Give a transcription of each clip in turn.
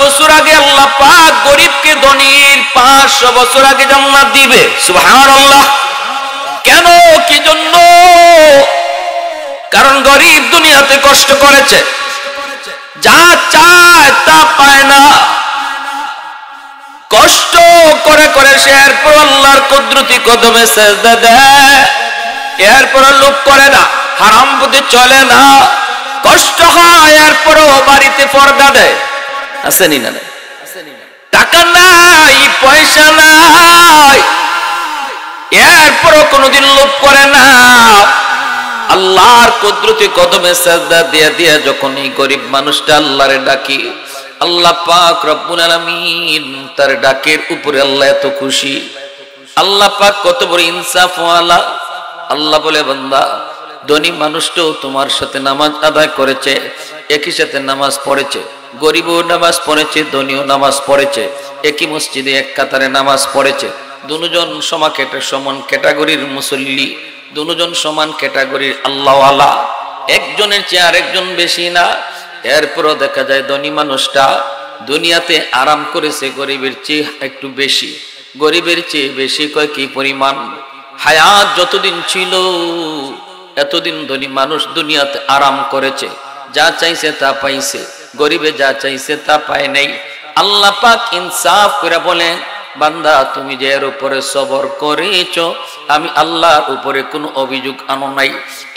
বছর আগে আল্লাহ পাক গরিবকে ধনীর 500 বছর আগে জান্নাত দিবে। সুবহানাল্লাহ। কেন, কি জন্য? কারণ গরিব দুনিয়াতে কষ্ট করেছে, যা চায় তা পায় না, কষ্ট করে করে সে এরপর আল্লাহর কুদরতি কদমে সেজদা দেয়, এরপর লোভ করে না, হারাম পথে চলে না, কষ্ট হয় এরপরও বাড়িতে পর্দা দেয়। আসেনি না? টাকা নাই, পয়সা নাই, এরপরও কোনোদিন লোভ করে না। আল্লাহর কুদরতি কদমে সেজদা দিয়ে দিয়ে যখন এই গরিব মানুষটা আল্লাহরে ডাকি, আল্লাহ পাক রব্বুল আলামিন তার ডাকের উপরে আল্লাহ এত খুশি। আল্লাহ পাক কত বড় ইনসাফ ওয়ালা। আল্লাহ বলে, বান্দা, ধনী মানুষটাও তোমার সাথে নামাজ আদায় করেছে, একই সাথে নামাজ পড়েছে, গরিবও নামাজ পড়েছে, ধনীও নামাজ পড়েছে, একই মসজিদে এক কাতারে নামাজ পড়েছে, দুজন সমান ক্যাটাগরির মুসল্লি, দুজন সমান ক্যাটাগরির আল্লাহওয়ালা, একজনের চেয়ে আরেকজন বেশি না। এরপরও দেখা যায় ধনী মানুষটা দুনিয়াতে আরাম করেছে গরিবের চেয়ে একটু বেশি, গরিবের চেয়ে বেশি। কয় কি পরিমাণ? হায়াত যতদিন ছিল এতদিন ধনী মানুষ দুনিয়াতে আরাম করেছে, যা চাইছে তা পাইছে, গরিবে যা চাইছে তা পায় নাই। আল্লাহ পাক ইনসাফ করে বলেন, বান্দা, তুমি যে এর উপরে সবর করেছ, আমি আল্লাহর উপরে কোনো অভিযোগ আনো নাই।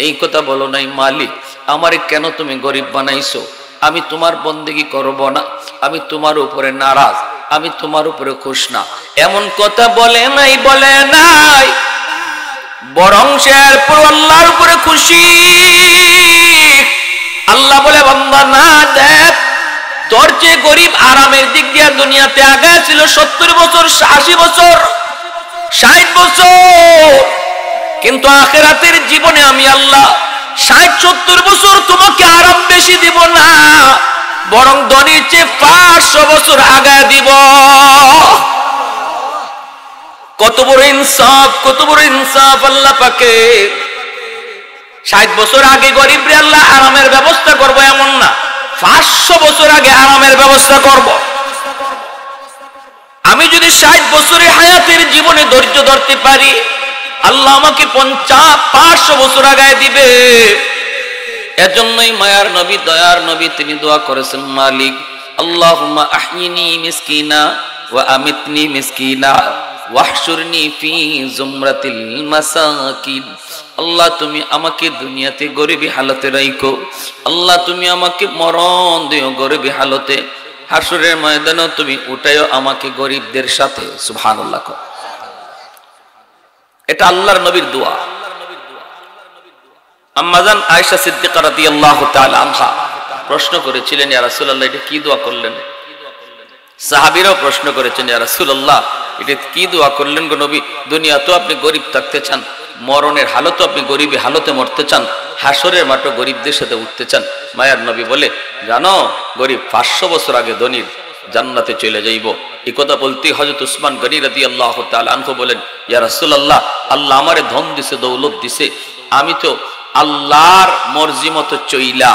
এই কথা বলো নাই, মালিক আমারে কেন তুমি গরিব বানাইছো, আমি তোমার বন্দেগী করব না, আমি তোমার উপরে নারাজ, আমি তোমার উপরে খুশ না, এমন কথা বলে নাই, বলে নাই। বরং সে এরপর আল্লাহর উপরে খুশি। আল্লাহ বলে, বান্দা না, দেখ, তোর চেয়ে গরিব আরামের দিক দিয়ে দুনিয়াতে আগে ছিল 70 বছর, 80 বছর, 60 বছর, কিন্তু আখিরাতের জীবনে আমি আল্লাহ 60-70 বছর তোমাকে আরাম বেশি দিব না, বরং ধনীর চেয়ে 500 বছর আগায় দিব। কত বড় ইনসাফ, কত বড় ইনসাফ আল্লাহ পাকে। 60 বছর আগে গরিবরে আল্লাহ আরামের ব্যবস্থা করব এমন না, 500 বছর আগে আরামের ব্যবস্থা করব। আমি যদি 60 বছরের হায়াতের জীবনে ধৈর্য ধরতে পারি, আল্লাহ আমাকে 500 বছর আগায় দিবে। এজন্যই মায়ার নবী, দয়ার নবী, তিনি দোয়া করেছেন, মালিক আল্লাহুম্মা আহইনি মিসকিনা ওয়া আমিতনি মিসকিনা ওয়াহশুরনি ফি জুমরাতিল মাসাকিন। আল্লাহ, তুমি আমাকে দুনিয়াতে গরিবী হালতে রাখো, আল্লাহ তুমি আমাকে মরণ দিও গরিবী হালতে, হাসরের ময়দানে তুমি উঠাইও আমাকে গরিবদের সাথে। সুবহানাল্লাহ। এটা আল্লাহর নবীর দোয়া। আম্মাজান আয়েশা সিদ্দিকা রাদিয়াল্লাহু তাআলা আনহা প্রশ্ন করেছিলেন, ইয়া রাসূলুল্লাহ, এটা কি দোয়া করলেন? সাহাবীরাও প্রশ্ন করেছেন, ইয়া রাসূলুল্লাহ, এটা কি দোয়া করলেন গো নবী? দুনিয়া তো আপনি গরিব থাকতে চান, মরণের হালতও আপনি গরিবী হালতে মরতে চান, হাসরের মাঠে গরিবদের সাথে উঠতে চান। মায়ার নবী বলে, জানো, গরিব 500 বছর আগে ধনীর জান্নাতে চলে যাইব। এই কথা বলতেই হযরত উসমান গনি রাদিয়াল্লাহু তাআলা আনহু বলেন, ইয়া রাসূলুল্লাহ, আল্লাহ আমারে ধন দিছে, দৌলত দিছে, আমি তো আল্লাহর মর্জি মতো চইলা,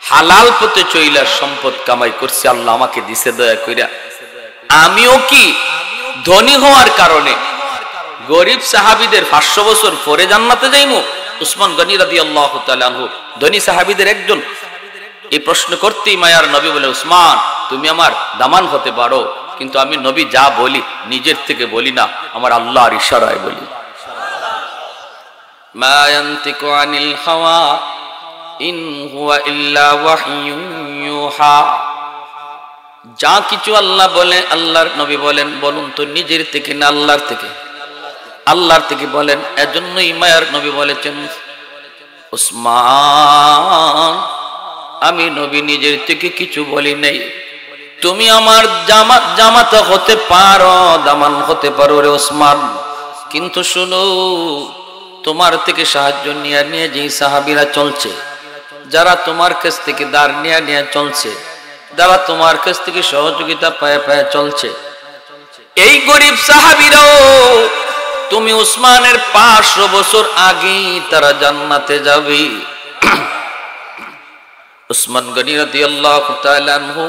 হালাল পথে চইলা সম্পদ কামাই করছি, আল্লাহ আমাকে দিছে দয়া কইরা। আমিও কি ধনী হওয়ার কারণে গরিব সাহাবীদের 500 বছর পরে জান্নাতে যাইমু? উসমান গনি রাদিয়াল্লাহু তাআলা আনহু ধনী সাহাবীদের একজন। এই প্রশ্ন করতেই মায়ার নবী বলে, উসমান, তুমি আমার দামান হতে পারো, কিন্তু আমি নবী যা বলি নিজের থেকে বলি না, আমার আল্লাহর ইশারায় বলি। মা ইয়ানতিকু আনিল হাওয়া ইন হুয়া ইল্লা ওয়াহয়ুন ইউহা। যা কিছু আল্লাহ বলে, আল্লাহর নবী বলেন, বলুন তো নিজের থেকে না আল্লাহর থেকে? আল্লাহর থেকে বলেন। এজন্যই মায়ার নবী বলেছেন, উসমান, আমি নবী নিজের থেকে কিছু বলি নাই, তুমি আমার জামাতা হতে পারো, দামান হতে পারো রে উসমান, কিন্তু শুনো, তোমার থেকে সাহায্য নিয়ে নিয়ে যে সাহাবীরা চলছে, যারা তোমার কাছ থেকে দাঁড় নিয়ে নিয়ে চলছে, যারা তোমার কাছ থেকে সহযোগিতা পায়ে পায়ে চলছে, এই গরিব সাহাবীরাও তুমি উসমানের 500 বছর আগে তারা জান্নাতে যাবে। উসমান গনি রাদিয়াল্লাহু তাআলা আনহু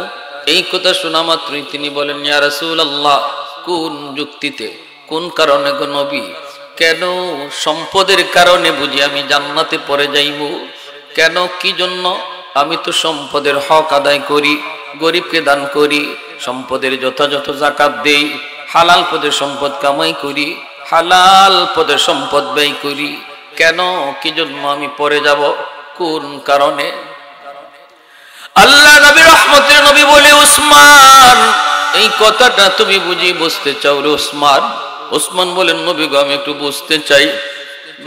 এই কথা শোনা মাত্রই তিনি বলেন, ইয়া রাসূলুল্লাহ, কোন যুক্তিতে, কোন কারণে গো নবী? কেন? সম্পদের কারণে বুঝি আমি জান্নাতে পড়ে যাইব? কেন, কি জন্য? আমি তো সম্পদের হক আদায় করি, গরিবকে দান করি, সম্পদের যথাযথ যাকাত দেই, হালাল পদে সম্পদ কামাই করি, হালাল পদে সম্পদ ব্যয় করি। কেন, কি জন্য আমি পড়ে যাব? কোন কারণে? আল্লাহ নবী রহমতের নবী বলে, উসমান, এই কথাটা তুমি বুঝি বুঝতে চাও রে উসমান? উসমান বলেন, নবী গো, আমি একটু বুঝতে চাই।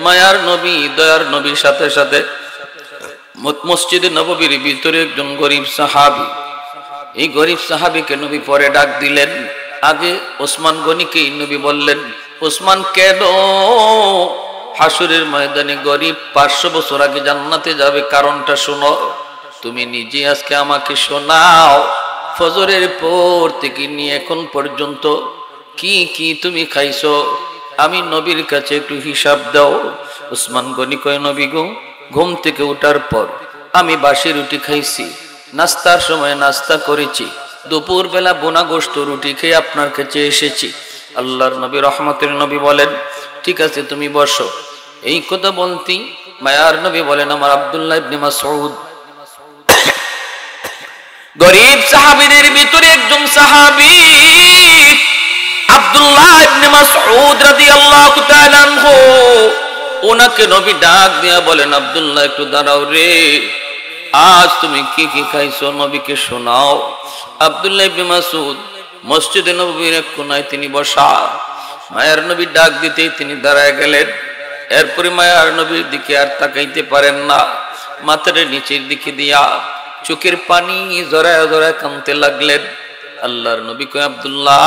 মায়ার নবী, দয়ার নবীর সাথে সাথে মসজিদে নববীর ভিতরে একজন গরিব সাহাবী, এই গরিব সাহাবীকে নবী পরে ডাক দিলেন। আগে ওসমান গনিকে নবী বললেন, ওসমান কেন হাসরের ময়দানে গরিব 500 বছর আগে জান্নাতে যাবে? কারণটা শোনো, তুমি নিজে আজকে আমাকে শোনাও। ফজরের পর থেকে নিয়ে এখন পর্যন্ত কি কি তুমি খাইছো? আমি নবীর কাছে একটু হিসাব দাও। ওসমান গনি কয়, নবী গো, ঘুম থেকে ওঠার পর আমি বাসি রুটি খাইছি, নাস্তার সময় নাস্তা করেছি, দুপুর বেলা বোনা গোশত রুটি খেয়ে আপনার কাছে এসেছি। আল্লাহর নবী রহমতের নবী বলেন, ঠিক আছে, তুমি বসো। এই কথা বলতেই মায়ার নবী বলেন, আমার আব্দুল্লাহ ইবনে মাসউদ, গরিব সাহাবীদের ভিতরে একজন সাহাবী আব্দুল্লাহ ইবনে মাসউদ রাদিয়াল্লাহু তাআলা আনহু, ওনাকে নবী ডাক দিয়া বলেন, আব্দুল্লাহ, একটু দাঁড়াও রে, আজ তুমি কি কি খাইছো নবীকে শোনাও। আব্দুল্লাহ ইবনে মাসউদ মসজিদে নববীর এক কোনায় তিনি বসা। মায়ার নবী ডাক দিতেই তিনি দাঁড়ায় গেলেন। এরপরে মায়ার নবীর দিকে আর তাকাইতে পারেন না, মাথার নিচের দিকে দিয়া চোখের পানি জড়ায় জড়ায় কাঁদতে লাগলেন। আল্লাহর নবী কয়, আব্দুল্লাহ,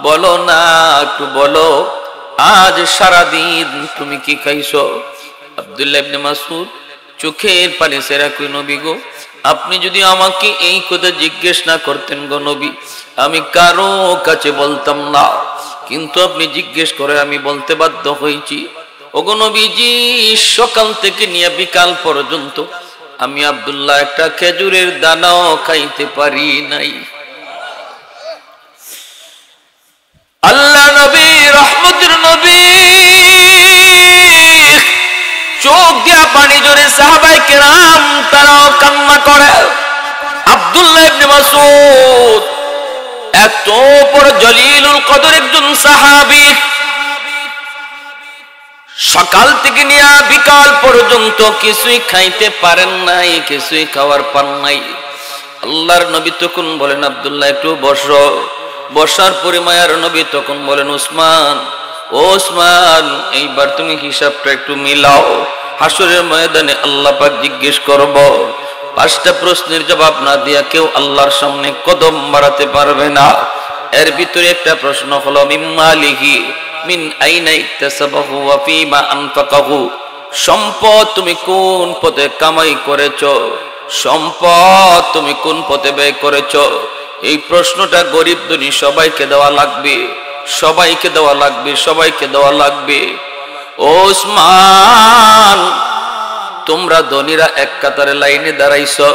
বলো না, একটু বলো, আজ সারাদিন তুমি কি খাইছো? আব্দুল্লাহ ইবনে মাসউদ চোখের পানি ছেড়া কই, নবী গো, আপনি যদি আমাকে এই কথা জিজ্ঞেস না করতেন গো নবী, আমি কারো কাছে বলতাম না, কিন্তু আপনি জিজ্ঞেস করে আমি বলতে বাধ্য হয়েছি। ওগো নবীজি, সকাল থেকে নিয়ে বিকাল পর্যন্ত আমি আব্দুল্লাহ একটা খেজুরের দানাও খাইতে পারি নাই। আল্লাহ নবী রহমতের নবী চোখ দিয়া পানি জোরে, সাহাবায়ে কেরাম তারাও কান্না করে। আব্দুল্লাহ ইবনে মাসউদ এত বড় জলিলুল কদর একজন সাহাবী, সকাল থেকে নিয়ে বিকাল পর্যন্ত কিছুই খাইতে পারেন নাই, কিছুই খাওয়ার পান নাই। আল্লাহর নবী তখন বলেন, আব্দুল্লাহ, একটু বসো। বসার পরে মায়ার নবী তখন বলেন, উসমান, ও উসমান, এইবার তুমি হিসাবটা একটু মিলাও। হাসরের ময়দানে আল্লাহ পাক জিজ্ঞেস করব, 5টা প্রশ্নের জবাব না দিয়া কেউ আল্লাহর সামনে কদম বাড়াতে পারবে না। এর ভিতরে একটা প্রশ্ন হলো, মিম্মালিহি মিন আইনা ইকতাসাবাহু ওয়া ফীমা আনফাকাহু, সম্পদ তুমি কোন পথে কামাই করেছো, সম্পদ তুমি কোন পথে ব্যয় করেছো। এই প্রশ্নটা গরিব ধনী সবাইকে দেওয়া লাগবে, সবাইকে দেওয়া লাগবে, সবাইকে দেওয়া লাগবে। ওসমান, তোমরা ধনীরা এক কাতারে লাইনে দাঁড়াইছো,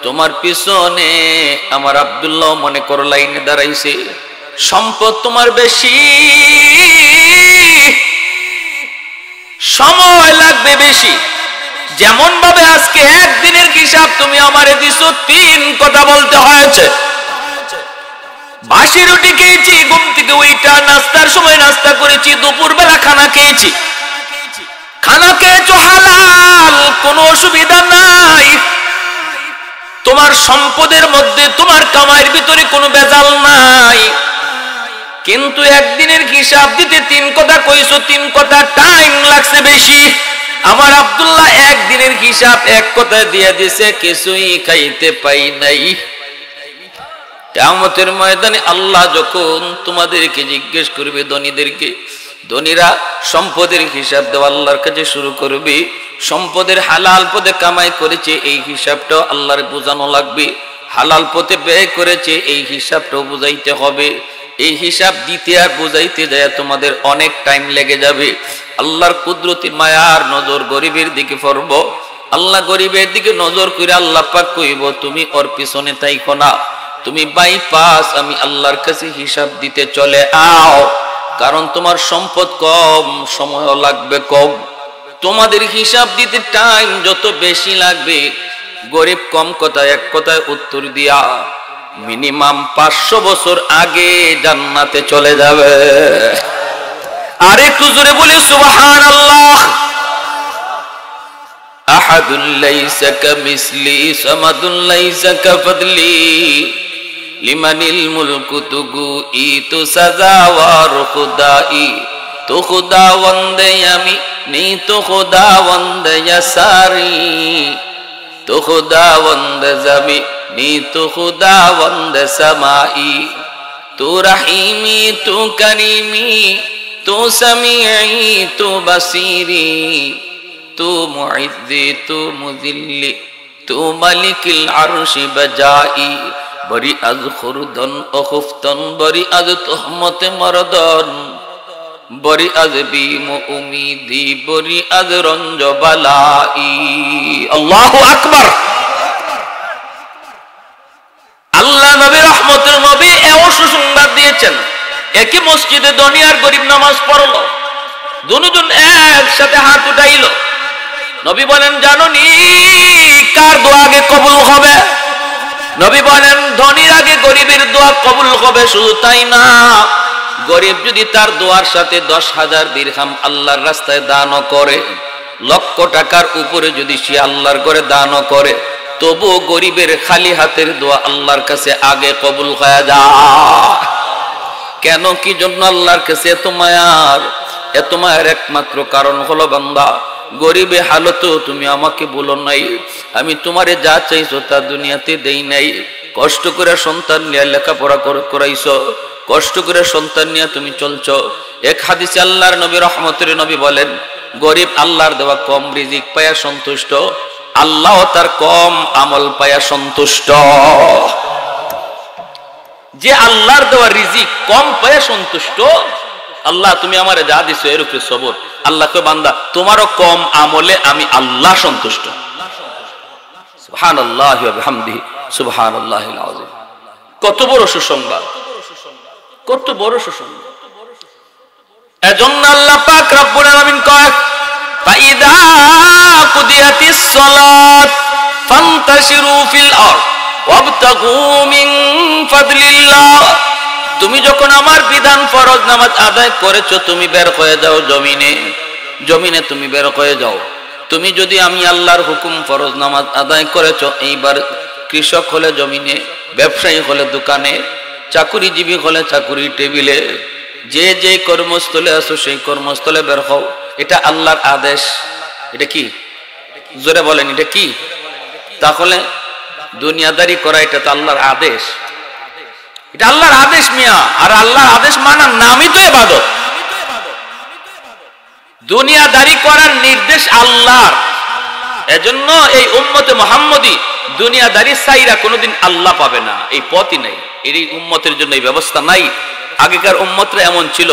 তোমার পিছনে আমার আব্দুল্লাহ মনে করো লাইনে দাঁড়াইছে। সম্পদ তোমার বেশি, সময় লাগবে বেশি। যেমন ভাবে আজকে একদিনের হিসাব তুমি আমারে দিছো, 3 কথা বলতে হয়েছে। বাসি রুটি খেয়েছি, ঘুম থেকে ওইটা নাস্তার সময় নাস্তা করেছি, দুপুর বেলা খানা খেয়েছি। খানা খেয়েছো হালাল, কোনো অসুবিধা নাই। তোমার সম্পদের মধ্যে, তোমার কামাইয়ের ভিতরে কোনো ভেজাল নাই। কিন্তু একদিনের হিসাব দিতে 3 কথা কইছো, 3 কথা টাইম লাগছে বেশি। আমার আব্দুল্লাহ একদিনের হিসাব 1 কথা দিয়ে দিছে, কিছুই খাইতে পাই নাই। কিয়ামতের ময়দানে আল্লাহ যখন তোমাদেরকে জিজ্ঞেস করবে, ধনীদেরকে, ধনীরা সম্পদের হিসাব দেওয়া আল্লাহর কাছে শুরু করবে। সম্পদের হালাল পথে কামাই করেছে, এই হিসাবটাও আল্লাহর বোঝানো লাগবে। হালাল পথে ব্যয় করেছে, এই হিসাবটাও বুঝাইতে হবে। এই হিসাব দিতে আর বুঝাইতে যায় তোমাদের অনেক টাইম লেগে যাবে। আল্লাহর কুদরতি মায়ার নজর গরিবের দিকে পড়ব। আল্লাহ গরিবের দিকে নজর করে আল্লাহ পাক কইব, তুমি ওর পিছনে তাইকো না, তুমি বাইপাস, আমি আল্লাহর কাছে হিসাব দিতে চলে আও, কারণ তোমার সম্পদ কম, সময় লাগবে কম, তোমাদের হিসাব দিতে টাইম যত বেশি লাগবে। গরিব কম কথায় এক কথায় উত্তর দিয়া মিনিমাম 500 বছর আগে জান্নাতে চলে যাবে। আর একটু জোরে বলি সুবহানাল্লাহ। আহাদুল লাইসা কামিসলি সামাদুল লাইসা কাফদলি লিমানিল মুলকু তুগু ইতু সাজাওয়ার খুদাই তো খুদাওয়ান্দে আমি নি তো খুদাওয়ান্দে ইয়াসারি তো খুদাওয়ান্দে জামি নি তো খুদাওয়ান্দে সামাই তো রহিমি তো করিমি তো সামিঈ তো বসিরি তো মুইজ্জি তো মুযিল্লি তো মালিকিল আরশি বজাই বরি আজ খুরদন ও খুফতন বরি আজ তুহমতে মরদন বরি আজ বিম উমিদি বরি আজ রঞ্জ বালাই। আল্লাহু আকবার। আল্লাহ নবী রহমতের নবী এও সুসংবাদ দিয়েছেন। একই মসজিদে ধনী আর গরিব নামাজ পড়লো, দুজন একসাথে হাত উঠাইলো। নবী বলেন, জানো নি কার দোয়া আগে কবুল হবে? নবী বলেন, ধনীর আগে গরিবের দোয়া কবুল হবে। শুধু তাই না, গরিব যদি তার দোয়ার সাথে 10,000 দিরহাম আল্লাহর রাস্তায় দান করে, লক্ষ টাকার উপরে যদি সে আল্লাহর ঘরে দান করে, তবুও গরিবের খালি হাতের দোয়া আল্লাহর কাছে আগে কবুল হয়ে যায়। কেন, কি জন্য আল্লাহর কাছে এত মায়ার? এত মায়ের একমাত্র কারণ হলো, বান্দা গরিবে হালত তুমি আমাকে বলো নাই, আমি তোমারে যা চাইছো তা দুনিয়াতে দেই নাই। কষ্ট করে সন্তান নিয়ে লেখাপড়া করাইছো, কষ্ট করে সন্তান নিয়ে তুমি চলছো। এক হাদিসে আল্লাহর নবী রহমতের নবী বলেন, গরিব আল্লাহর দেওয়া কম রিজিক পায়া সন্তুষ্ট, আল্লাহ তার কম আমল পায়া সন্তুষ্ট। যে আল্লাহর দেওয়া রিজিক কম পায়া সন্তুষ্ট, আল্লাহ তুমি আমারে যা দিছো এর উপরে সবর। আল্লাহকে বান্দা তোমারও কম আমলে আমি আল্লাহ সন্তুষ্ট। সুবহানাল্লাহি ওয়া বিহামদিহি সুবহানাল্লাহিল আযীম। কত বড় সুসংবাদ, কত বড় সুসংবাদ। এজন্য আল্লাহ পাক রব্বুল আলামিন কয়, ফাইদা কুদিয়াতিস সালাত ফান্তাশিরু ফিল আরদ ওয়াবতাগু মিন ফাদলিল্লাহ। তুমি যখন আমার বিধান ফরজ নামাজ আদায় করেছো, তুমি বের হয়ে যাও জমিনে, জমিনে তুমি বের হয়ে যাও। তুমি যদি আমি আল্লাহর হুকুম ফরজ নামাজ আদায় করেছো, এইবার কৃষক হলে জমিনে, ব্যবসায়ী হলে দোকানে, চাকুরিজীবী হলে চাকুরি টেবিলে, যে যে কর্মস্থলে আছো সেই কর্মস্থলে বের হও। এটা আল্লাহর আদেশ। এটা কি? জোরে বলেন, এটা কি? তাহলে দুনিয়াদারি করা এটা তো আল্লাহর আদেশ। এটা আল্লাহর আদেশ মিয়া। আর আল্লাহর আদেশ মানার নামই তো ইবাদত। দুনিয়াদারি করার নির্দেশ আল্লাহর। এজন্য এই উম্মতে মুহাম্মদী দুনিয়াদারি সাইরা কোনোদিন আল্লাহ পাবে না, এই পথই নাই। এই উম্মতের জন্য এই ব্যবস্থা নাই। আগেকার উম্মতরা এমন ছিল,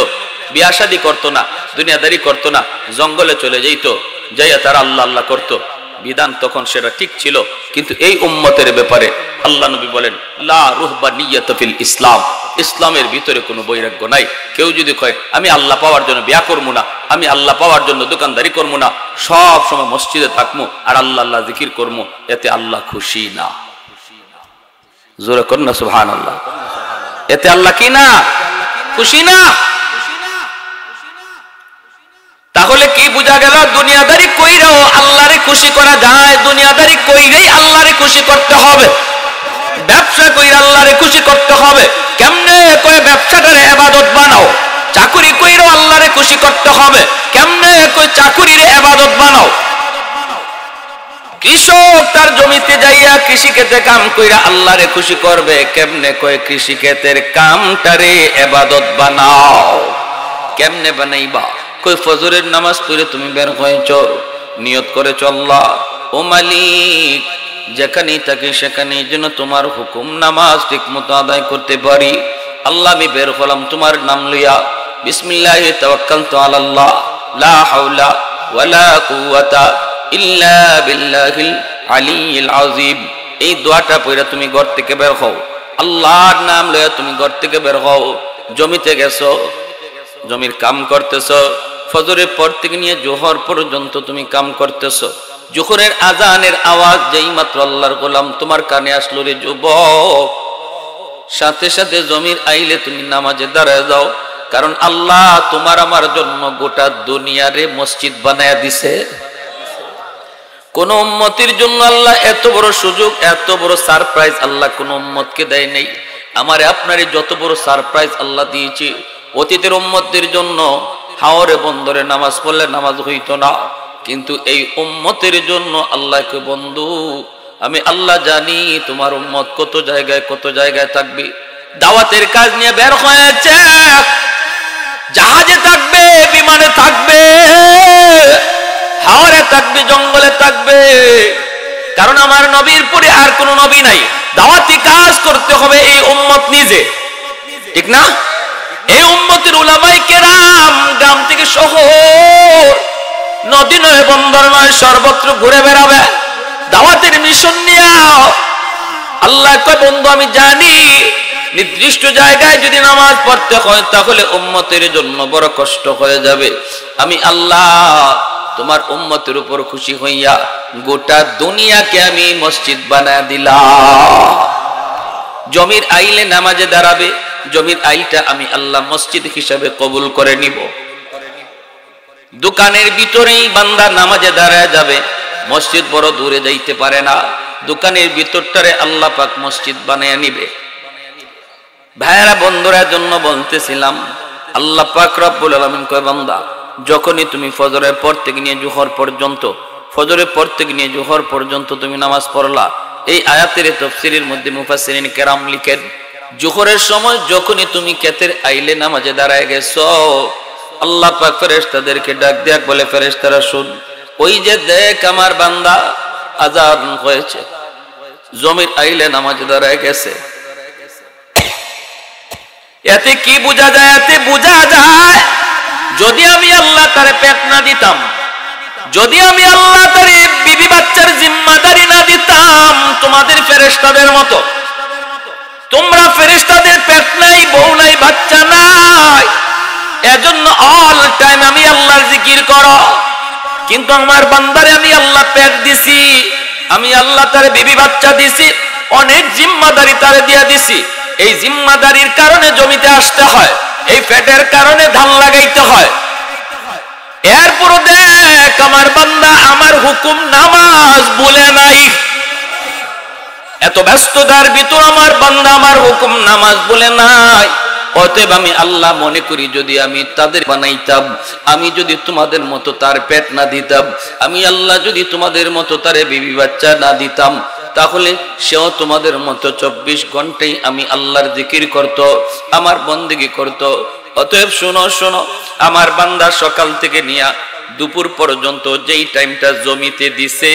বিয়া শাদী করতো না, দুনিয়াদারি করতো না, জঙ্গলে চলে যাইতো, যাইয়া তারা আল্লাহ আল্লাহ করতো। বিধান তখন সেটা ঠিক ছিল। কিন্তু এই উম্মতের ব্যাপারে আল্লাহ নবী বলেন, লা রুহবানিয়াত ফিল ইসলাম, ইসলামের ভিতরে কোনো বৈরাগ্য নাই। কেউ যদি কয় আমি আল্লাহ পাওয়ার জন্য বিয়া করবো না, আমি আল্লাহ পাওয়ার জন্য দোকানদারি করবো না, সব সময় মসজিদে থাকবো আর আল্লাহ আল্লাহ জিকির করবো, এতে আল্লাহ খুশি না। জোরে কর না সুবহানাল্লাহ। এতে আল্লাহ কি না? খুশি না। তাহলে কি বোঝা গেল? দুনিয়াদারি কইরাও আল্লাহরে খুশি করা যায়, দুনিয়াদারি কইরেই আল্লাহরে খুশি করতে হবে। ব্যবসা কইরা আল্লাহরে খুশি করতে হবে। কেমনে কই ব্যবসাটারে ইবাদত বানাও। চাকুরি কইরাও আল্লাহরে খুশি করতে হবে। কেমনে কই চাকুরিরে ইবাদত বানাও। কৃষক তার জমিতে যাইয়া কৃষি ক্ষেতে কাম কইরা আল্লাহরে খুশি করবে। কেমনে কই কৃষি ক্ষেতের কামটারে ইবাদত বানাও। কেমনে বানাইবা? কই ফজরের নামাজ পড়ে তুমি বের হয়েছো, নিয়ত করেছো আল্লাহ ও মালিক যেখানেই থাকি সেখানেই যেন তোমার হুকুম নামাজ ঠিক মতো আদায় করতে পারি। আল্লাহ আমি বের হলাম তোমার নাম লইয়া, বিসমিল্লাহি তাওয়াক্কালতু আলাল্লাহ লা হাওলা ওয়ালা কুওয়াতা ইল্লা বিল্লাহিল আলিয়্যিল আযীম। এই দোয়াটা পড়ে তুমি ঘর থেকে বের হও। আল্লাহর নাম লয়ে তুমি ঘর থেকে বের হও, জমিতে গেছো, জমির কাম করতেছো, ফজরের পর থেকে নিয়ে জোহর পর্যন্ত তুমি কাম করতেছো, জোহরের আজানের আওয়াজ যেই মাত্র আল্লাহর গোলাম তোমার কানে আসলো রে যুবক, সাথে সাথে জমির আইলে তুমি নামাজে দাঁড়ায় যাও, কারণ আল্লাহ তোমার আমার জন্য গোটা দুনিয়ারে মসজিদ বানায়া দিছে। কোন উম্মতের জন্য আল্লাহ এত বড় সুযোগ, এত বড় সারপ্রাইজ আল্লাহ কোন উম্মতকে দেয় নাই। আমারে আপনারে যত বড় সারপ্রাইজ আল্লাহ দিয়েছে, অতীতের উম্মতদের জন্য হাওরে বন্দরে নামাজ পড়লে নামাজ হইতো না, কিন্তু এই উম্মতের জন্য আল্লাহকে বন্ধু আমি আল্লাহ জানি তোমার উম্মত কত জায়গায় থাকবে। দাওয়াতের কাজ নিয়ে বের হয়েছে, জাহাজে থাকবে, বিমানে থাকবে, হাওরে থাকবে, জঙ্গলে থাকবে, কারণ আমার নবীর পরে আর কোন নবী নাই। দাওয়াতি কাজ করতে হবে এই উম্মত নিজে, ঠিক না? এই উম্মতের উলামায়ে কেরাম গ্রাম থেকে শহর, নদী নয়, বন্দর নয়, সর্বত্র ঘুরে বেড়াবে দাওয়াতের মিশন নিয়ে। আল্লাহ কয় বন্ধু আমি জানি নির্দিষ্ট জায়গায় যদি নামাজ পড়তে হয় তাহলে উম্মতের জন্য বড় কষ্ট হয়ে যাবে। আমি আল্লাহ তোমার উম্মতের উপর খুশি হইয়া গোটা দুনিয়াকে আমি মসজিদ বানায় দিলাম। জমির আইলে নামাজে দাঁড়াবে, জমির আইলটা আমি আল্লাহ মসজিদ হিসাবে কবুল করে নিব। দোকানের ভিতরেই বান্দা নামাজে দাঁড়ায় যাবে, মসজিদ বড় দূরে যাইতে পারে না, দোকানের ভিতরটারে আল্লাহ পাক মসজিদ বানায় নিবে। ভাইয়েরা বন্ধুরা জন্য বলতেছিলাম, আল্লাহ পাক রব্বুল আলামিন কয় বান্দা যখনই তুমি ফজরের পর থেকে নিয়ে জোহর পর্যন্ত, ফজরের পর থেকে নিয়ে জোহর পর্যন্ত তুমি নামাজ পড়লা, এই আয়াতের তাফসীরের মধ্যে মুফাসসিরিন কেরাম লিখেন জোহরের সময় যখনই তুমি ক্ষেতের আইলে নামাজে দাঁড়ায় গেছো, আল্লাহ পাক ফেরেশতাদেরকে ডাক দেয়া বলে ফেরেশতারা শুন, ওই যে দেখ আমার বান্দা আযান হয়েছে, জমির আইলে নামাজে দাঁড়ায় গেছে। এতে কি বোঝা যায়? এতে বোঝা যায় যদি আমি আল্লাহ তারে পেট না দিতাম, যদি আমি আল্লাহ তারে বিবি বাচ্চার জিম্মাদারি না দিতাম, তোমাদের ফেরেশতাদের মতো, তোমরা ফেরেশতাদের পেট নাই, বউ নাই, বাচ্চা নাই, এজন্য অল টাইম আমি আল্লাহর জিকির করো। কিন্তু আমার বান্দারে আমি আল্লাহ পেট দিছি, আমি আল্লাহ তারে বিবি বাচ্চা দিছি, অনেক জিম্মাদারি তারে দিয়া দিছি। এই জিম্মাদারির কারণে জমিতে আসতে হয়, এই পেটের কারণে ধান লাগাইতে হয়। এরপরও দেখ আমার বান্দা আমার হুকুম নামাজ বলে নাই, এত ব্যস্ততার ভিতর আমার বান্দা আমার হুকুম নামাজ বলে নাই। অতএব আমি আল্লাহ মনে করি যদি আমি তাদের বানাইতাম, আমি যদি তোমাদের মতো তার পেট না দিতাম, আমি আল্লাহ যদি তোমাদের মতো তারে বিবি বাচ্চা না দিতাম, তাহলে সেও তোমাদের মতো 24 ঘন্টাই আমি আল্লাহর জিকির করত, আমার বন্দেগী করত। অতএব শোনো শোনো, আমার বান্দা সকাল থেকে নিয়ে দুপুর পর্যন্ত যেই টাইমটা জমিতে দিছে,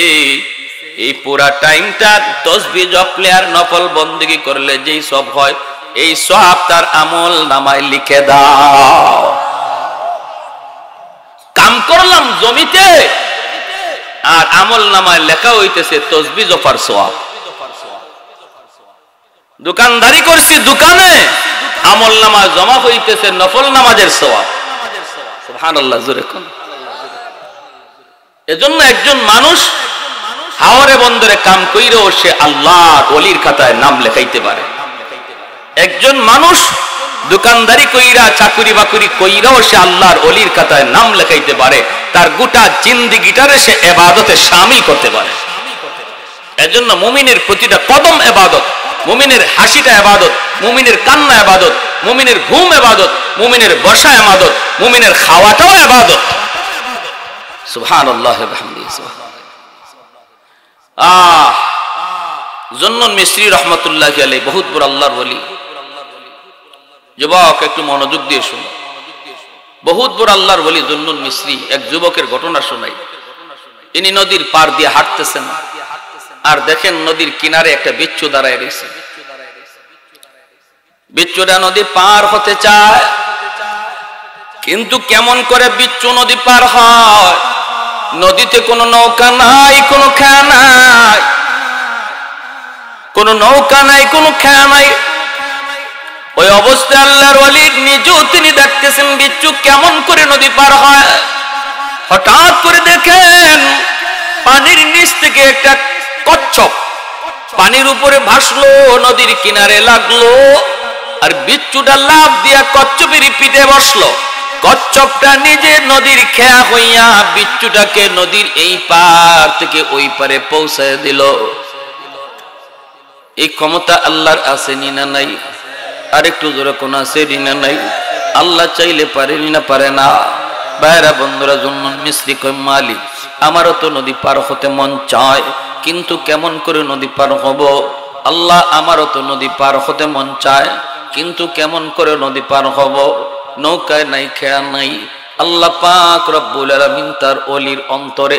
এই পুরা টাইমটা তাসবিহ জপলে আর নফল বন্দেগী করলে যেই সব হয়, এই সব তার আমল নামায় লিখে দাও। কাম করলাম জমিতে আর আমল নামায় লেখা হইতেছে তাসবিহ জপার সওয়াব। দোকানদারি করছি, দোকানে আমল নামা জমা হইতেছে নফল নামাজের সওয়াব। সুবহানাল্লাহ, জোরে কোন। এজন্য একজন মানুষ হাওরে বন্দরে কাম কইরেও সে আল্লাহর ওলির খাতায় নাম লেখাইতে পারে। একজন মানুষ দোকানদারি কইরা চাকরি বাকরি কইরাও সে আল্লাহর ওলির খাতায় নাম লেখাইতে পারে, তার গোটা জিন্দেগিটারে সে ইবাদতে শামিল করতে পারে। এজন্য মুমিনের প্রতিটা কদম ইবাদত, মুমিনের হাসিটা ইবাদত, মুমিনের কান্না ইবাদত, মুমিনের ঘুম ইবাদত, মুমিনের বসা ইবাদত, মুমিনের খাওয়াটাও ইবাদত। সুবহানাল্লাহ ওয়া বিহামদিহি। জুন্নুন মিসরি রহমাতুল্লাহি আলাইহি বহুত বড় আল্লাহর ওলি। যুবক একটু মনোযোগ দিয়ে শুনো, বহুত বড় আল্লাহর ওলি জুন্নুন মিসরি। এক যুবকের ঘটনা শোনাই। ইনি নদীর পার দিয়ে হাঁটতেছেন, আর দেখেন নদীর কিনারে একটা বিচ্ছু দাঁড়ায় রয়েছে। বিচ্ছুটা নদী পার হতে চায়, কিন্তু কেমন করে বিচ্ছু নদী পার হয়? নদীতে কোনো নৌকা নাই, কোনো খেয়া নাই, কোনো নৌকা নাই, কোনো খেয়া নাই, অবস্থায় আল্লাহর ওলি নিজেও তিনি দেখতেছেন বিচ্ছু কেমন করে নদী পার হয়। হঠাৎ করে দেখেন পানির নিচ থেকে একটা কচ্ছপ পানির উপরে ভাসলো, নদীর কিনারে লাগলো, আর বিচ্ছুটা লাফ দিয়া কচ্ছপের পিঠে বসলো। কচ্ছপটা নিজে নদীর খেয়া হইয়া বিচ্ছুটাকে নদীর এই পার থেকে ওই পারে পৌঁছায় দিল। এই ক্ষমতা আল্লাহর আছে না নাই? আর একটু জোরে কোন আছে না নাই? আল্লাহ চাইলে পারে না পারে না? ভাইরা বন্ধুরা, জুন্নুন মিসরি কয় মালিক আমারও তো নদী পার হতে মন চায়, কিন্তু কেমন করে নদী পার হব? আল্লাহ আমারও তো নদী পার হতে মন চায়, কিন্তু কেমন করে নদী পার হব? নৌকায় নাই, খেয়া নাই। আল্লাহ পাক রব্বুল আলামিন তার ওলির অন্তরে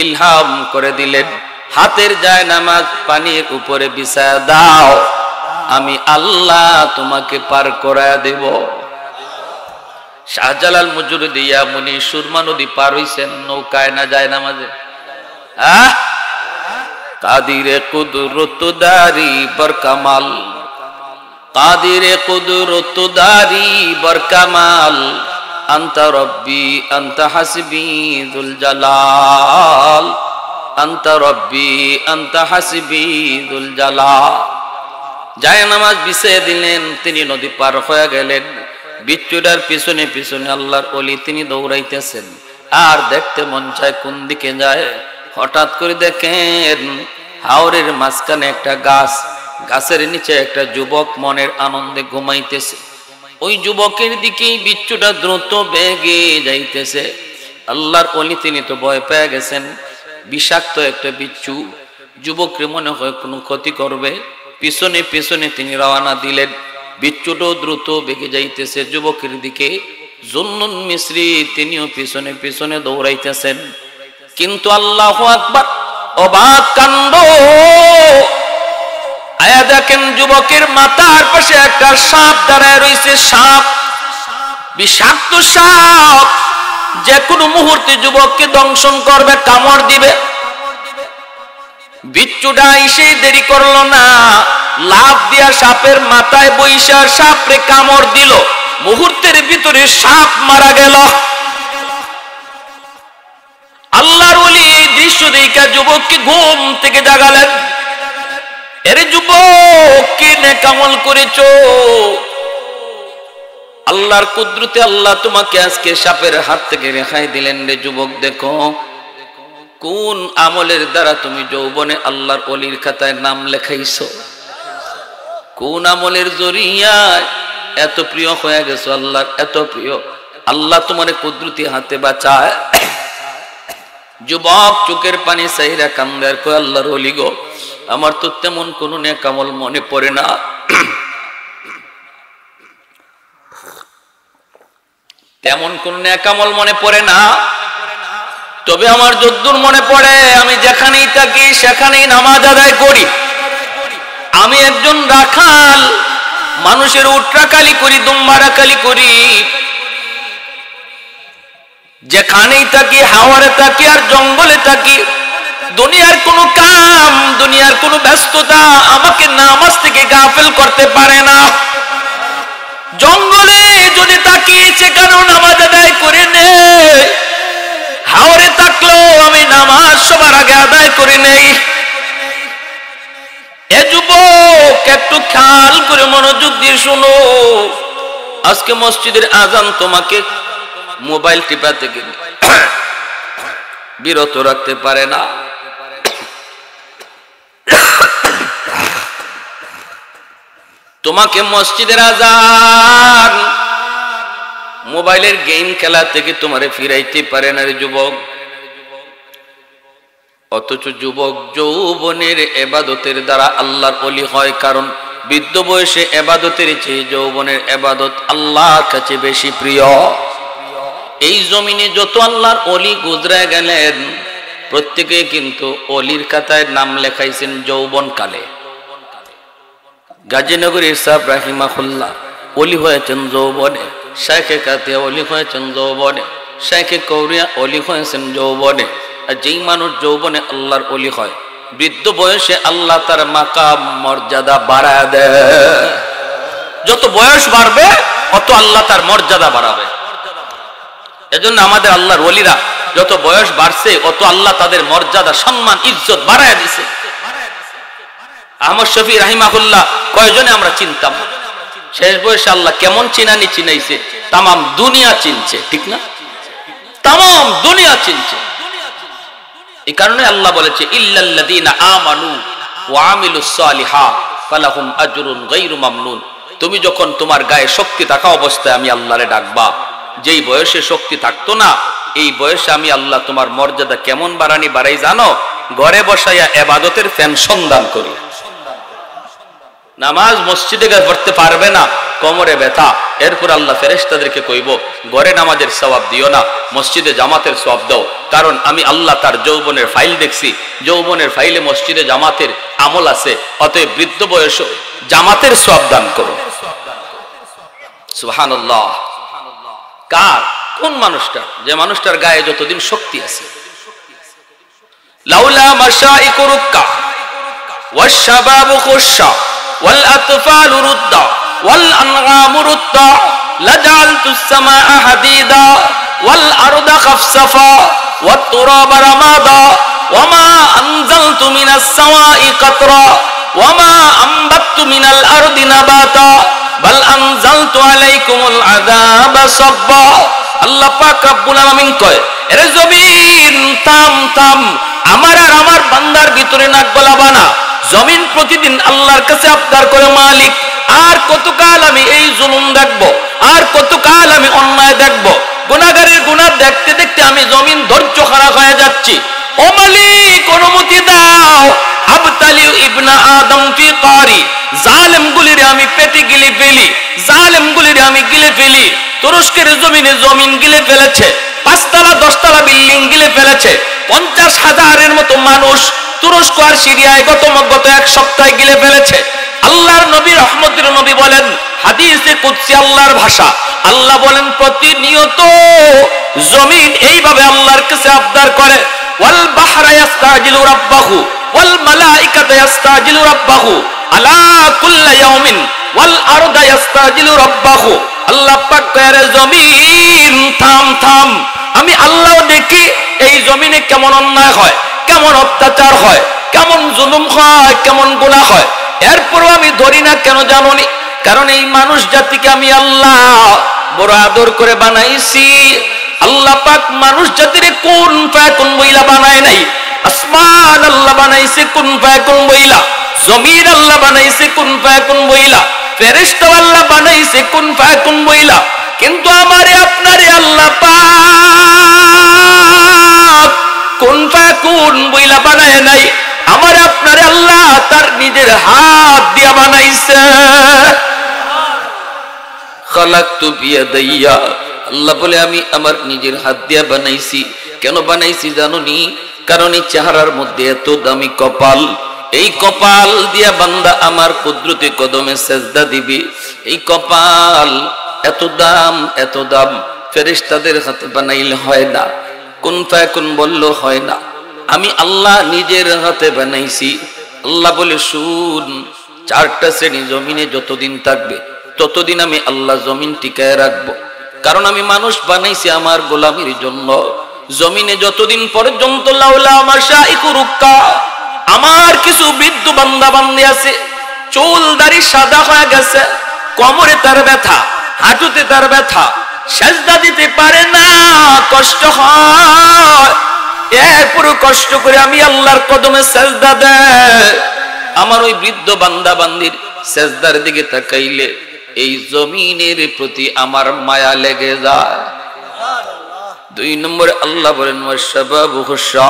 ইলহাম করে দিলেন, হাতের জায়নামাজ পানির উপরে বিছায়া দাও, আমি আল্লাহ তোমাকে পার করায়া দেব। শাহজালাল মুজুরিদিয়া মুনি সুরমা নদী পার হইছেন নৌকায় না জায়নামাজে? কাদিরে কুদরত দারি বরকামাল, কাদিরে কুদরত দারি বরকামাল, আনতা রব্বি আনতা হাসবি যুল জালাল, আনতা রব্বি আনতা হাসবি যুল জালাল। জায়নামাজ বিছিয়ে দিলেন, তিনি নদী পার হয়ে গেলেন। বিচ্ছুটার পিছনে পিছনে আল্লাহর ওলি তিনি দৌড়াইতেছেন, আর দেখতে মন চায় কোন দিকে যায়। হঠাৎ করে দেখেন হাওরের মাঝখানে একটা গাছ, গাছের নিচে একটা যুবক মনের আনন্দে ঘুমাইতেছে। ওই যুবকের দিকেই বিচ্ছুটা দ্রুত বেগে যাইতেছে। আল্লাহর ওলি তিনি তো ভয় পেয়ে গেছেন, বিষাক্ত একটা বিচ্ছু, যুবককে মনে হয় কোনো ক্ষতি করবে। পিছনে পিছনে তিনি রওনা দিলেন। বিচ্ছুটাও দ্রুত বেগে যাইতেছে যুবকের দিকে। জুন্নুন মিসরি তিনিও পিছনে পিছনে দৌড়াইতেছেন। কিন্তু আল্লাহু আকবার, অবাক কাণ্ড! আয়া দেখেন যুবকের মাথার পাশে একটা সাপ দাঁড়ায় রয়েছে। সাপ, বিষাক্ত সাপ, যে কোনো মুহূর্তে যুবককে দংশন করবে, কামড় দিবে। বিচ্ছুটা এসে দেরি করলো না, লাফ দিয়া সাপের মাথায় বইসা সাপরে কামড় দিল। মুহূর্তের ভিতরে সাপ মারা গেল। আল্লাহর ওলি এই দৃশ্য দেখা যুবককে ঘুম থেকে জাগালেন। এরে যুবক, কি নেক আমল করেছো? আল্লাহর কুদরতে আল্লাহ তোমাকে আজকে সাপের হাত থেকে রেহাই দিলেন রে যুবক। দেখো কোন আমলের দ্বারা তুমি যৌবনে আল্লাহর ওলির খাতায় নাম লেখাইছো, কোন আমলের জরিয়ায় এত প্রিয় হয়ে গেছো, আল্লাহর এত প্রিয়। আল্লাহ তোমার কুদরতি হাতে বাঁচায়। যুবক চোখের পানি চাইরা কান্দার কয়, আল্লাহর ওলি গো, আমার তো তেমন কোন নেক আমল মনে পড়ে না, তেমন কোন নেক আমল মনে পড়ে না। তবে আমার যদ্দূর মনে পড়ে, আমি যেখানেই থাকি সেখানেই নামাজ আদায় করি। আমি একজন রাখাল, মানুষের উট রাখালি করি, দুম্বা রাখালি করি। যেখানেই থাকি, হাওয়ারে থাকি আর জঙ্গলে থাকি, দুনিয়ার কোনো কাম, দুনিয়ার কোনো ব্যস্ততা আমাকে নামাজ থেকে গাফেল করতে পারে না। জঙ্গলে যদি থাকি সেখানেও নামাজ আদায় করে নে, হাওরে থাকলেও আমি নামাজ সবার আগে আদায় করে নেই। এ যুবক, একটু খেয়াল করে মনোযোগ দিয়ে শোনো। আজকে মসজিদের আজান তোমাকে মোবাইল টিপা থেকে বিরত রাখতে পারে না। তোমাকে মসজিদের আজান মোবাইলের গেম খেলা থেকে তোমারে ফিরাইতে পারে না রে যুবক। অথচ যুবক যৌবনের ইবাদতের দ্বারা আল্লাহর ওলি হয়, কারণ বৃদ্ধ বয়সে ইবাদতের চেয়ে যৌবনের ইবাদত আল্লাহর কাছে বেশি প্রিয়। এই জমিনে যত আল্লাহর ওলি গুজরে গেলেন, প্রত্যেকে কিন্তু ওলির খাতায় নাম লেখাইছেন যৌবন কালে। গাজীনগরের সাহেব রাহিমাহুল্লাহ ওলি হয়েছেন যৌবনে, শাইখে কাতিয়া ওলি হয়েছেন যৌবনে, শাইখে কৌরিয়া ওলি হয়েছেন যৌবনে। আর যেই মানুষ যৌবনে আল্লাহর ওলি হয়, বৃদ্ধ বয়সে আল্লাহ তার মাকাম মর্যাদা বাড়ায় দেয়। যত বয়স বাড়বে অত আল্লাহ তার মর্যাদা বাড়াবে। এজন্য আমাদের আল্লাহর ওলিরা যত বয়স বাড়ছে অত আল্লাহ তাদের মর্যাদা, সম্মান, ইজ্জত বাড়ায় দিছে। আহমদ শফি রাহিমাহুল্লাহ কয়জনে আমরা চিনতাম, শেষ বয়সে আল্লাহ কেমন চিনানি চিনাইছে, তামাম দুনিয়া চিনছে, ঠিক না? তামাম দুনিয়া চিনছে। এই কারণে আল্লাহ বলেছে ইল্লাল্লাযীনা আমানু ওয়া আমিলুস সালিহাত ফালাহুম আজরুন গায়রু মামনুন। তুমি যখন তোমার গায়ে শক্তি থাকা অবস্থায় আমি আল্লাহরে ডাকবা, যেই বয়সে শক্তি থাকতো না এই বয়সে আমি আল্লাহ তোমার মর্যাদা কেমন বাড়াই জানো? ঘরে বসাইয়া ইবাদতের পেনশন দান করি। নামাজ মসজিদে গিয়ে পড়তে পারবে না, কোমরে ব্যথা, এরপর আল্লাহ ফেরেশতাদেরকে কইব ঘরে নামাজের সওয়াব দিও না, মসজিদে জামাতের সওয়াব দাও, কারণ আমি আল্লাহ তার যৌবনের ফাইল দেখছি, যৌবনের ফাইলে মসজিদে জামাতের আমল আছে, অতএব বৃদ্ধ বয়সে জামাতের সওয়াব দান করো। সুবহানাল্লাহ। কার? কোন মানুষটা? যে মানুষটার গায়ে যতদিন শক্তি আছে। লাউলা মাশাইকু রুক্কা ওয়াশ শাবাবু খুশা ওয়াল আতফালু রুদ্দা ওয়াল আনআমু রুদ্দা লাজালতুস সামাআ হাদিদা ওয়াল আরদা খাফসাফা ওয়াত তুরাবা রামাদা ওয়ামা আনজালতু মিনাস সামাই কাতরা ওয়ামা আমবাততু মিনাল আরদি নাবাতা বাল আনজালতু আলাইকুমুল আযাবা সাব্বা। আল্লাহ পাক রব্বুল আলামিন কয়, এরে জমিন থাম থাম, আমার আর আমার বান্দার ভিতরে নাক গলাবা না। জমিন প্রতিদিন আল্লাহর কাছে আবদার করে, মালিক আর কতকাল আমি এই জুলুম দেখব, আর কতকাল আমি অন্যায় দেখব, গুনাহগারের গুনাহ দেখতে দেখতে আমি জমিন ধৈর্য হারা হয়ে যাচ্ছি। ও মালিক অনুমতি দাও, আবতালি ইবনা আদম ফি কারি, জালেম গুলিরে আমি পেটে গিলে ফেলি, জালেম গুলিরে আমি গিলে ফেলি। তুরস্কের জমিনে জমিন গিলে ফেলেছে, 5 তলা 10 তলা বিল্ডিং গিলে ফেলেছে, 50,000-এর মতো মানুষ তুরস্ক আর সিরিয়ায় গত 1 সপ্তাহে গিলে ফেলেছে। আল্লাহর নবী রহমতের নবী বলেন, হাদিসে কুদসি আল্লাহর ভাষা, আল্লাহ বলেন প্রতিনিয়ত জমিন এইভাবে আল্লাহর কাছে আবদার করে, ওয়াল বাহরা ইস্তাজিলু রাব্বাহু ওয়াল মালাইকাতু ইস্তাজিলু রাব্বাহু আলা কুল্লি ইয়াউমিন ওয়াল আরদা ইস্তাজিলু রাব্বাহু। আল্লাহ পাক কয়, জমিন থাম থাম, আমি আল্লাহ দেখি এই জমিনে কেমন অন্যায় হয়, কেমন অত্যাচার হয়, কেমন জুলুম হয়, কেমন গুনাহ হয়। এরপরও আমি ধরি না, কেন জানোনি? কারণ এই মানুষ জাতিকে আমি আল্লাহ বড় আদর করে বানাইছি। আল্লাহ পাক মানুষ জাতিরে কুন ফায়াকুন বইলা বানায় নাই। আসমান আল্লাহ বানাইছে কুন ফায়াকুন বইলা, জমিন আল্লাহ বানাইছে কুন ফায়াকুন বইলা, ফেরেশতা আল্লাহ বানাইছে কুন ফায়াকুন বইলা। কিন্তু আমারে আপনারে আল্লাহ পাক কুন ফায়াকুন বইলা বানায় নাই, আমারে আপনারে আল্লাহ তার নিজের হাত দিয়া বানাইছে। খালাকতু বিয়াদাইয়া, আল্লাহ বলে আমি আমার নিজের হাত দিয়া বানাইছি। কেন বানাইছি জানোনি? কারণ এই চেহারার মধ্যে এত দামি কপাল, এই কপাল দিয়া বান্দা আমার কুদরতি কদমে সেজদা দিবে। এই কপাল এত দাম, এত দাম, ফেরেশতাদের হাতে বানাইলে হয় না, কুন ফায়াকুন বললো হয় না, আমি আল্লাহ নিজের হাতে বানাইছি। আল্লাহ বলে শুন, 4টা শ্রেণী জমিনে যতদিন থাকবে ততদিন আমি আল্লাহ জমিন টিকায় রাখবো। কারণ আমি মানুষ বানাইছি আমার গোলামির জন্য। জমিনে যতদিন পর্যন্ত লাউলা মাশাইকু রুক্কা, আমার কিছু বৃদ্ধ বান্দা বান্দি আছে, চুল দাড়ি সাদা হয়ে গেছে, কোমরে তার ব্যথা, হাঁটুতে তার ব্যথা, সেজদা দিতে পারে না, কষ্ট হয়। এরপর কষ্ট করে আমি আল্লাহর কদমে সেজদা দেয়। আমার ওই বৃদ্ধ বান্দা বান্দির সেজদার দিকে তাকাইলে এই জমিনের প্রতি আমার মায়া লেগে যায়। 2 নম্বরে আল্লাহ বলেন, ওয়াশাবাবু খুশা,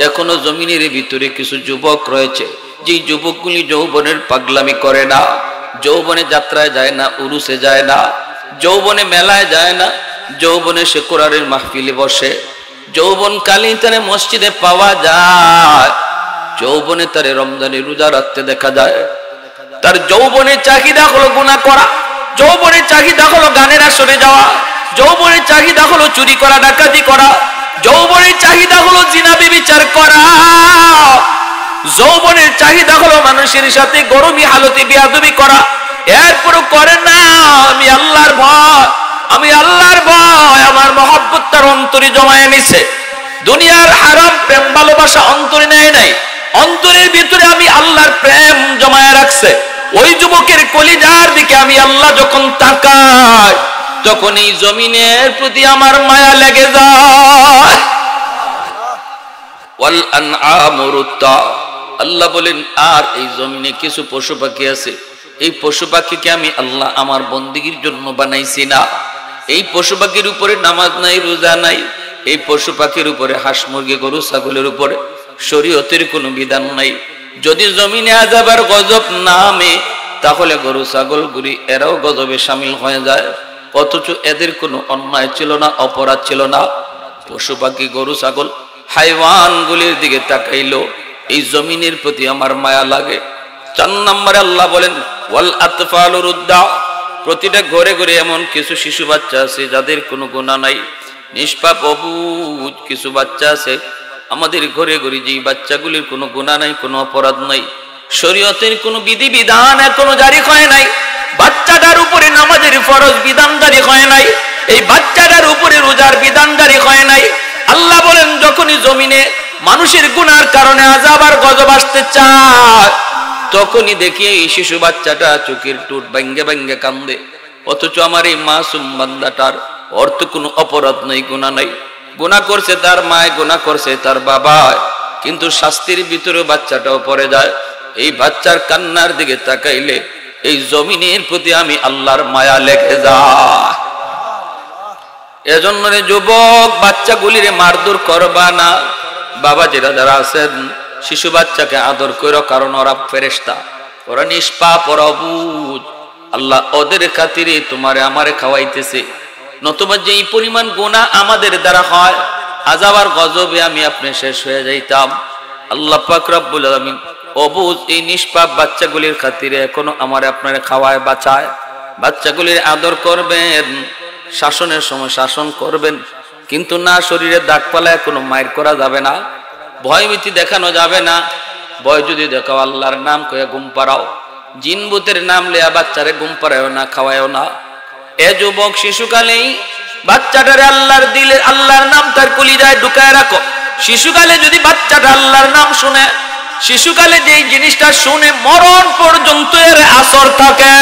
এখনো জমিনের ভিতরে কিছু যুবক রয়েছে, যে যুবকগুলি যৌবনের পাগলামি করে না, যৌবনে যাত্রায় যায় না, উরুসে যায় না, যৌবনে মেলায় যায় না, যৌবনে সে কোরআনের মাহফিলে বসে, যৌবন কালী তারে মসজিদে পাওয়া যায়, যৌবনে তারে রমজানে রোজা রাখতে দেখা যায়। তার যৌবনের চাহিদা হলো গুনাহ করা, যৌবনের চাহিদা হলো গানের আসরে যাওয়া, যৌবনের চাহিদা হলো চুরি করা, ডাকাতি করা, যৌবনের চাহিদা হলো জিনা ব্যভিচার করা, যৌবনের চাহিদা হলো মানুষের সাথে গরমি হালতে বেয়াদবি করা, এরপরও করে না। আমি আল্লাহর ভয়, আমি আল্লাহর ভয় আমার মহব্বত তার অন্তরে জমায়ে নিছে। দুনিয়ার হারাম প্রেম ভালোবাসা অন্তরে নেয় নাই, অন্তরের ভিতরে আমি আল্লাহর প্রেম জমায়ে রাখছে। ওই যুবকের কলিজার দিকে আমি আল্লাহ যখন তাকাই, তখন এই জমিনের প্রতি আমার মায়া লেগে যায়। ওয়াল আনআমুরুত্তা, আল্লাহ বলেন আর এই জমিনে কিছু পশু পাখি আছে, এই পশু পাখিকে আমি আল্লাহ আমার বন্দেগীর জন্য বানাইছি না। এই পশু পাখির উপরে নামাজ নাই, রোজা নাই, এই পশু পাখির উপরে হাঁস মুরগি গরু ছাগলের উপরে শরীয়তের কোনো বিধান নাই। যদি জমিনে আযাব আর গজব নামে, তাহলে গরু ছাগল গুলি এরাও গজবে শামিল হয়ে যায়। অথচ এদের কোনো অন্যায় ছিল না, অপরাধ ছিল না। পশু পাখি গরু ছাগল হাইওয়ান গুলির দিকে তাকাইলো, এই জমিনের প্রতি আমার মায়া লাগে। 4 নম্বরে আল্লাহ বলেন ওয়াল আতফালু রুদ্দা, প্রতিটা ঘরে ঘরে এমন কিছু শিশু বাচ্চা আছে যাদের কোনো গুনাহ নাই, নিষ্পাপ অবুঝ কিছু বাচ্চা আছে আমাদের ঘরে ঘরে, যেই বাচ্চাগুলির কোনো গুনাহ নাই, কোনো অপরাধ নাই, শরীয়তের কোনো বিধি বিধান এখনো জারি হয় নাই, বাচ্চাটার উপরে নামাজের ফরজ বিধান জারি হয় নাই, এই বাচ্চাটার উপরে রোজার বিধান জারি হয় নাই। আল্লাহ বলেন যখনই জমিনে মানুষের গুনার কারণে আযাব আর গজব আসতে চায়, তখনই দেখি এই শিশু বাচ্চাটা চোখের টুট ভাঙ্গে ভাঙ্গে কান্দে। অথচ আমার এই মাসুম বান্দাটার অর্থ কোনো অপরাধ নাই, গুনাহ নাই। গুনাহ করছে তার মায়, গুনাহ করছে তার বাবা, কিন্তু শাস্তির ভিতরে বাচ্চাটাও পড়ে যায়। এই বাচ্চার কান্নার দিকে তাকাইলে এই জমিনের প্রতি আমি আল্লাহর মায়া লেগে যায়। এজন্য রে যুবক, বাচ্চাগুলিরে মারধর করবা না। বাবা যারা যারা আছেন, শিশু বাচ্চাকে আদর করো, কারণ ওরা ফেরেশতা, ওরা নিষ্পাপ, ওরা অবুঝ। আল্লাহ ওদের খাতিরে তোমারে আমারে খাওয়াইতেছে। নতুবা যেই পরিমাণ গুনাহ আমাদের দ্বারা হয়, আযাব আর গজবে আমি আপনি শেষ হয়ে যাইতাম। আল্লাহ পাক রব্বুল আলামিন অবুঝ এই নিষ্পাপ বাচ্চাগুলির খাতিরে এখনো আমারে আপনারে খাওয়ায়, বাঁচায়। বাচ্চাগুলির আদর করবেন, শাসনের সময় শাসন করবেন, কিন্তু না শরীরে দাগ পালায় কোনো মায়ের করা যাবে না, ভয়ভীতি দেখানো যাবে না। ভয় যদি দেখাও আল্লাহর নাম কয়ে ঘুম পাড়াও, জিন ভূতের নাম লিয়া বাচ্চারে ঘুম পাড়ায়ও না, খাওয়ায়ও না। এ যুবক, শিশুকালেই বাচ্চাটারে আল্লাহর দিলে আল্লাহর নাম তার কলিজায় ঢুকায় রাখো। শিশুকালে যদি বাচ্চাটা আল্লাহর নাম শুনে, শিশুকালে যেই জিনিসটা শুনে মরণ পর্যন্ত এর আসর থাকে।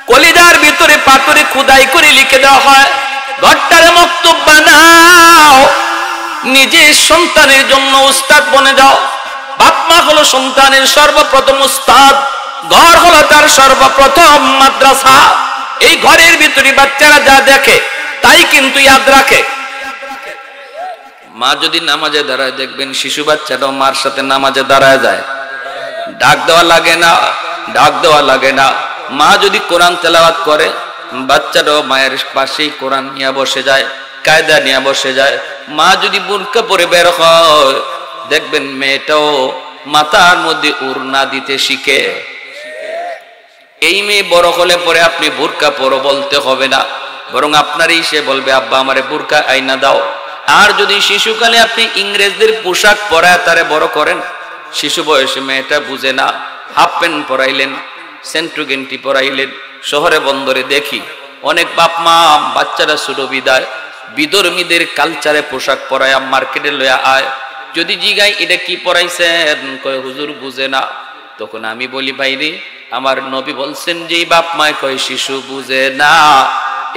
কলিজার ভিতরে পাথরে খোদাই করে লিখে দেওয়া হয়, ঘরটারে মক্তব বানাও, নিজে সন্তানের জন্য উস্তাদ বনে যাও। বাপ মা হলো সন্তানের সর্বপ্রথম উস্তাদ, ঘর হলো তার সর্বপ্রথম মাদ্রাসা। এই ঘরের ভিতরে বাচ্চারা যা দেখে তাই কিন্তু ইয়াদ রাখে। মা যদি নামাজে দাঁড়ায়, দেখবেন শিশু বাচ্চাটাও মার সাথে নামাজে দাঁড়ায় যায়, ডাক দেওয়া লাগে না, ডাক দেওয়া লাগে না। মা যদি কোরআন তেলাওয়াত করে, বাচ্চাটাও মায়ের পাশেই কোরআন নিয়ে বসে যায়, কায়দা নিয়ে বসে যায়। মা যদি বুরকা পরে বের হয়, দেখবেন মেয়েটাও মাথার মধ্যে ওড়না দিতে শিখে। এই মেয়ে বড় হলে পরে আপনি বুরকা পরো বলতে হবে না, বরং আপনারই সে বলবে আব্বা আমারে বুরকা আইনা দাও। আর যদি শিশুকালে আপনি ইংরেজদের পোশাক পরায় তারে বড় করেন, শিশু বয়সে মেয়েটা বুঝে না, হাফ প্যান্ট পরাইলেন, সেন্ট্রু গেন্টি পরাইলেন। শহরে বন্দরে দেখি অনেক বাপ মা বাচ্চারা ছোট বিদায় বিধর্মীদের কালচারে পোশাক পরায় মার্কেটে লইয়া আয়। যদি জিগাই এটা কি পরাইছেন, কয় হুজুর বুঝে না। তখন আমি বলি ভাইরে, আমার নবী বলছেন যে বাপ মায় কয় শিশু বুঝে না,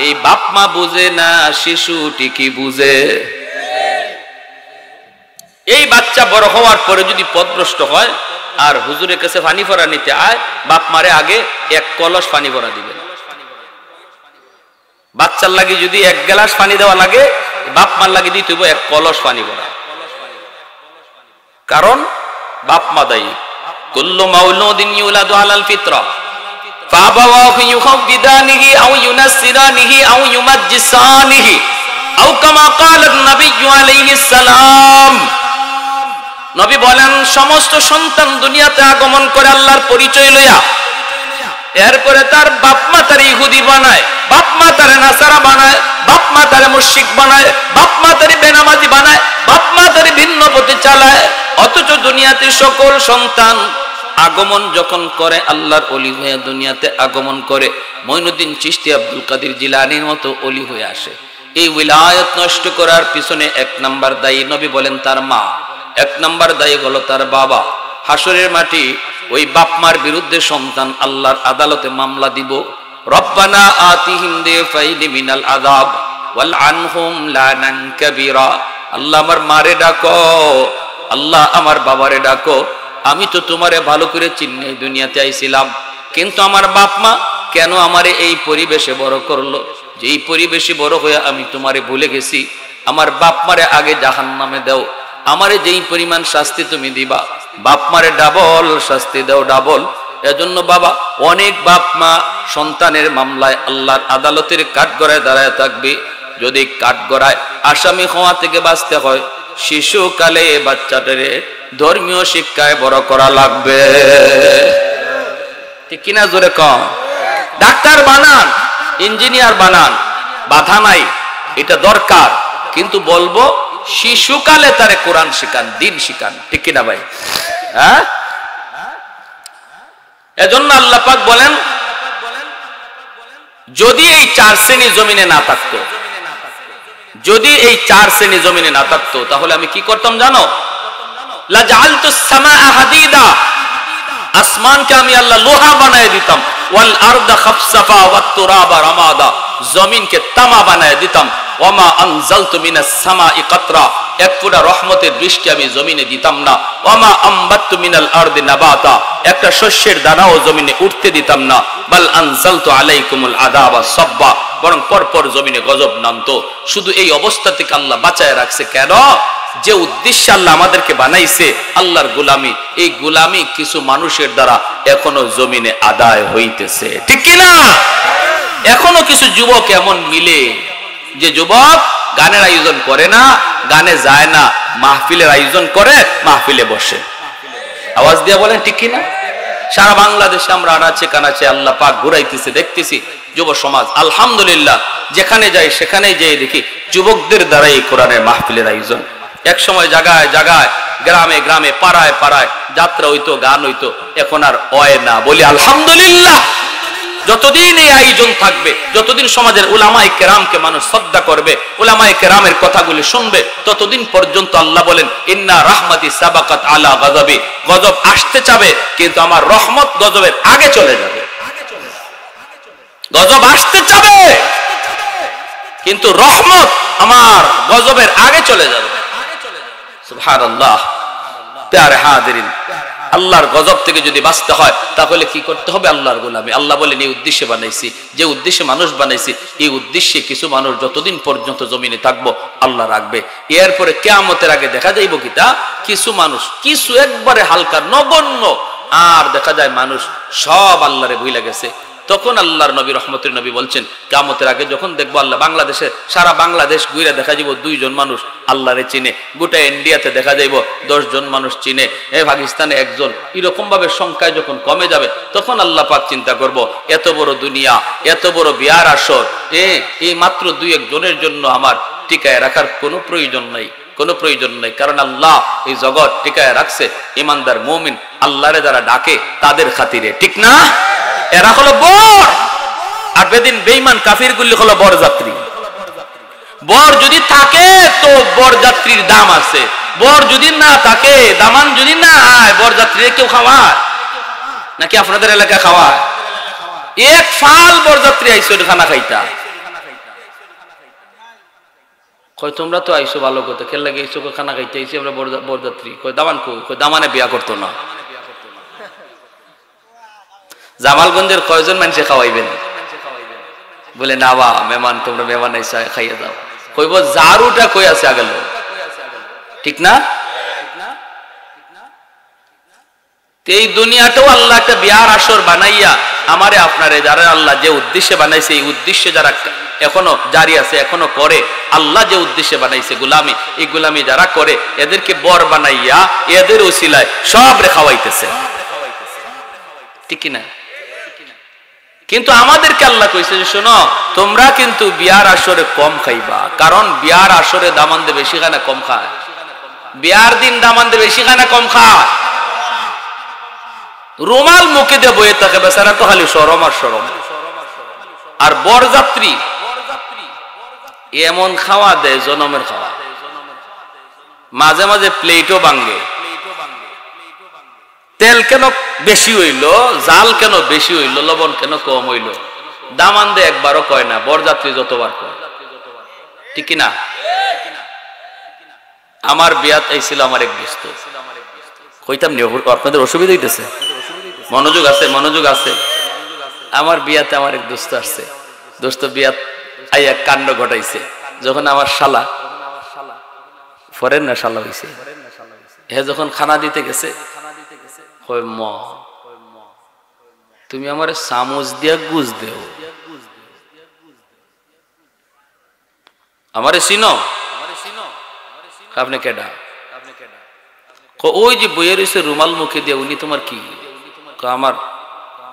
এই বাপ মা বুঝে না, শিশু ঠিকই বুঝে। এই বাচ্চা বড় হওয়ার পরে যদি পথভ্রষ্ট হয় আর হুজুরের কাছে পানি ভরা নিতে আয়, বাপ মারে আগে 1 কলস পানি ভরা দিবেন। বাচ্চার লাগে যদি 1 গ্লাস পানি দেওয়া লাগে, বাপ মার লাগে দিতে হবে 1 কলস পানি ভরা। কারণ বাপ মা দায়ী। কুল্লু মাউলুদিন ইউলাদু আলাল ফিতরা ফাবাওয়াহু ইউহাবিদানিহি আও ইউনাসসিরানিহি আও ইউমাজ্জিসানিহি আও কামা ক্বালা নবিয়্যু আলাইহিস সালাম। নবী বলেন, সমস্ত সন্তান দুনিয়াতে আগমন করে আল্লাহর পরিচয় লইয়া, এরপরে তার বাপ মা তার ইহুদি বানায়, বাপ মা তার নাসারা বানায়, বাপ মা তার মুশরিক বানায়, বাপ মা তার বেনামাজি বানায়, বাপ মা তার ভিন্ন পথে চালায়। অথচ দুনিয়াতে সকল সন্তান আগমন যখন করে, আল্লাহর ওলি হয়ে দুনিয়াতে আগমন করে, মঈনুদ্দিন চিশতি আব্দুল কাদের জিলানীর মতো ওলি হয়ে আসে। এই উলায়াত নষ্ট করার পিছনে এক নাম্বার দায়ী নবী বলেন তার মা, এক নাম্বার দায়ী হলো তার বাবা। হাসরের মাটি ওই বাপ মার বিরুদ্ধে সন্তান আল্লাহর আদালতে মামলা দিব, রব্বানা আতিহিম দিফাইনি মিনাল আযাব ওয়াল আনহুম লানান কাবীরা। আল্লাহ আমার মারে ডাকো, আল্লাহ আমার বাবারে ডাকো, আমি তো তোমারে ভালো করে চিনি, দুনিয়াতে আইছিলাম, কিন্তু আমার বাপ মা কেন আমারে এই পরিবেশে বড় করলো, যে এই পরিবেশে বড় হয়ে আমি তোমারে ভুলে গেছি। আমার বাপ মারে আগে জাহান্নামে দাও, আমারে যেই পরিমাণ শাস্তি তুমি দিবা, বাপ মারে ডাবল শাস্তি দাও, ডাবল। এজন্য বাবা, অনেক বাপ মা সন্তানের মামলায় আল্লাহর আদালতের কাঠগড়ায় দাঁড়ায় থাকবে। যদি কাঠগড়ায় আসামি হওয়া থেকে বাঁচতে হয়, শিশুকালে বাচ্চাটারে ধর্মীয় শিক্ষায় বড় করা লাগবে, ঠিক কিনা? জোরে কম। ডাক্তার বানান, ইঞ্জিনিয়ার বানান, বাধা নাই, এটা দরকার, কিন্তু বলবো শিশুকালে তারে কোরআন শিখান, দিন শিখান, ঠিক কিনা ভাই? হ্যাঁ, এজন্য আল্লাহ পাক বলেন, যদি এই 4 শ্রেণী জমিনে না থাকতো, যদি এই 4 শ্রেণী জমিনে না থাকতো, তাহলে আমি কি করতাম জানো? লাজালতুস সামাআ হাদিদা, আসমানকে আমি আল্লাহ লোহা বানায় দিতাম, ওয়াল আরদা খাফসাফা ওয়াত তুরাবা রামাদা, জমিনকে তামা বানায় দিতাম, ওয়ামা আনজালতু মিনাস সামাই কাতরা, এক ফোঁটা রহমতের বৃষ্টি আমি জমিনে দিতাম না, ওয়ামা আমবাততু মিনাল আরদি নাবাতা, একটা শস্যের দানাও জমিনে উঠতে দিতাম না, বাল আনজালতু আলাইকুমুল আযাবা সাব্বা, বরং পরপর জমিনে গজব নামতো। শুধু এই অবস্থা থেকে আল্লাহ বাঁচায় রাখছে কেন? যে উদ্দেশ্যে আল্লাহ আমাদেরকে বানাইছে, আল্লাহর গোলামি, এই গোলামি কিছু মানুষের দ্বারা এখনো জমিনে আদায় হইতেছে, ঠিক কিনা? এখনো কিছু যুবক এমন মিলে, যে যুবক গানের আয়োজন করে না, গানে যায় না, মাহফিলের আয়োজন করে, মাহফিলে বসে। আওয়াজ দিয়ে বলেন ঠিক কিনা? সারা বাংলাদেশে আমরা আনাচে কানাচে আল্লাহ পাক ঘুরাইতেছে, দেখতেছি যুব সমাজ আলহামদুলিল্লাহ, যেখানে যাই সেখানেই যেয়ে দেখি যুবকদের দ্বারাই কোরআনের মাহফিলের আয়োজন। এক সময় জায়গায় জায়গায়, গ্রামে গ্রামে, পাড়ায় পাড়ায় যাত্রা হইতো, গান হইতো, এখন আর হয় না। বলি আলহামদুলিল্লাহ। যতদিন এই আয়োজন থাকবে, যতদিন সমাজের উলামায়ে কেরামকে মানুষ শ্রদ্ধা করবে, উলামায়ে কেরামের কথাগুলি শুনবে, ততদিন পর্যন্ত আল্লাহ বলেন ইন্না রাহমাতি সাবাকাত আলা গাযাবি, গজব আসতে চাবে কিন্তু আমার রহমত গজবের আগে চলে যাবে। গজব আসতে চাবে কিন্তু রহমত আমার গজবের আগে চলে যাবে। সুবহানাল্লাহ। প্যারে হাজিরিন, আল্লাহর গজব থেকে যদি বাঁচতে হয় তাহলে কি করতে হবে? আল্লাহর গোলামি। আল্লাহ বলেন এই উদ্দেশ্যে বানাইছি, যে উদ্দেশ্যে মানুষ বানাইছি, এই উদ্দেশ্যে কিছু মানুষ যতদিন পর্যন্ত জমিনে থাকবো আল্লাহ রাখবে। এরপরে কিয়ামতের আগে দেখা যাইব কিতা, কিছু মানুষ, কিছু একবারে হালকা নগণ্য, আর দেখা যায় মানুষ সব আল্লাহরে ভুলে গেছে। তখন আল্লাহর নবী রহমতের নবী বলছেন, কিয়ামতের আগে যখন দেখবো আল্লাহ বাংলাদেশে, সারা বাংলাদেশ ঘুরে দেখা যাব 2 জন মানুষ আল্লাহরে চিনে, গোটা ইন্ডিয়াতে দেখা যাইব 10 জন মানুষ চিনে, পাকিস্তানে 1 জন, এরকম ভাবে সংখ্যায় যখন কমে যাবে, তখন আল্লাহ পাক চিন্তা করব, এত বড় দুনিয়া, এত বড় বিয়ার আসর, এই মাত্র 2-1 জনের জন্য আমার টিকায় রাখার কোনো প্রয়োজন নাই, কোনো প্রয়োজন নাই। কারণ আল্লাহ এই জগৎ টিকায় রাখছে ইমানদার মুমিন আল্লাহরে যারা ডাকে তাদের খাতিরে, ঠিক না? এরা হলো বর, আর বেদিন বেঈমান কাফিরগুলি হলো বরযাত্রী। বর যদি থাকে তো বরযাত্রীর দাম আছে, বর যদি না থাকে, দামান যদি না হয়, বরযাত্রীরা কেউ খাওয়ায় নাকি? আপনাদের এলাকা খাওয়ায়? এক ফাল বরযাত্রী আইসো খানা খাইতা, কই তোমরা তো আইসো ভালো কথা, খেল লাগে আইসো খানা খাইতে আইসি আমরা বরযাত্রী, কই দামান কই দামানে বিয়া করতো না। জামালগঞ্জের কয়জন মানুষে খাওয়াইবেন? বলে না বা মেহমান, তোমরা মেহমান আইসা খাইয়ে দাও। কইব জারুটা কই আছে আগেল, ঠিক না? এই দুনিয়াটাও আল্লাহ একটা বিয়ার আসর বানাইয়া আমারে আপনারে, যারা আল্লাহ যে উদ্দেশ্যে বানাইছে, এই উদ্দেশ্যে যারা এখনো জারি আছে, এখনো করে, আল্লাহ যে উদ্দেশ্যে বানাইছে গোলামি, এই গোলামি যারা করে এদেরকে বর বানাইয়া এদের ওসিলায় সব রে খাওয়াইতেছে, ঠিক কিনা? কিন্তু আমাদেরকে আল্লাহ কইছে যে শোনো, তোমরা কিন্তু বিয়ার আসরে কম খাইবা, কারণ বিয়ার আসরে দামান দে বেশি খায় না কম খায়? বিয়ার দিন দামান দে বেশি খায় না কম খায়? রুমাল মুখে দিয়ে বয়ে থাকে, বেচারা তো খালি শরম আর শরম। আর বরযাত্রী এমন খাওয়া দেয়, জনমের খাওয়া, মাঝে মাঝে প্লেটও ভাঙে। তেল কেন বেশি হইল, জাল কেন বেশি হইল, লবণ কেন কম হইল, দামান দে একবারও কয় না, বরযাত্রী যতবার কয়। ঠিক না? আমার বিয়াত আইছিল আমার এক দোস্ত, কইতাম নি আপনাদের অসুবিধা হইতেছে? মনোযোগ আছে, মনোযোগ আছে। আমার বিয়াতে আমার এক দোস্ত আসছে, দোস্ত বিয়াত আইয়া কাণ্ড ঘটাইছে। যখন আমার শালা, ফরেন না শালা হইছে, হে যখন খানা দিতে গেছে, কয় ম তুমি আমার চামচ দিয়া গুজ দেও, আমারে চিনো? আপনি কেডা? ওই যে বইয়ের রয়েছে রুমাল মুখে দিয়ে, উনি তোমার কি? আমার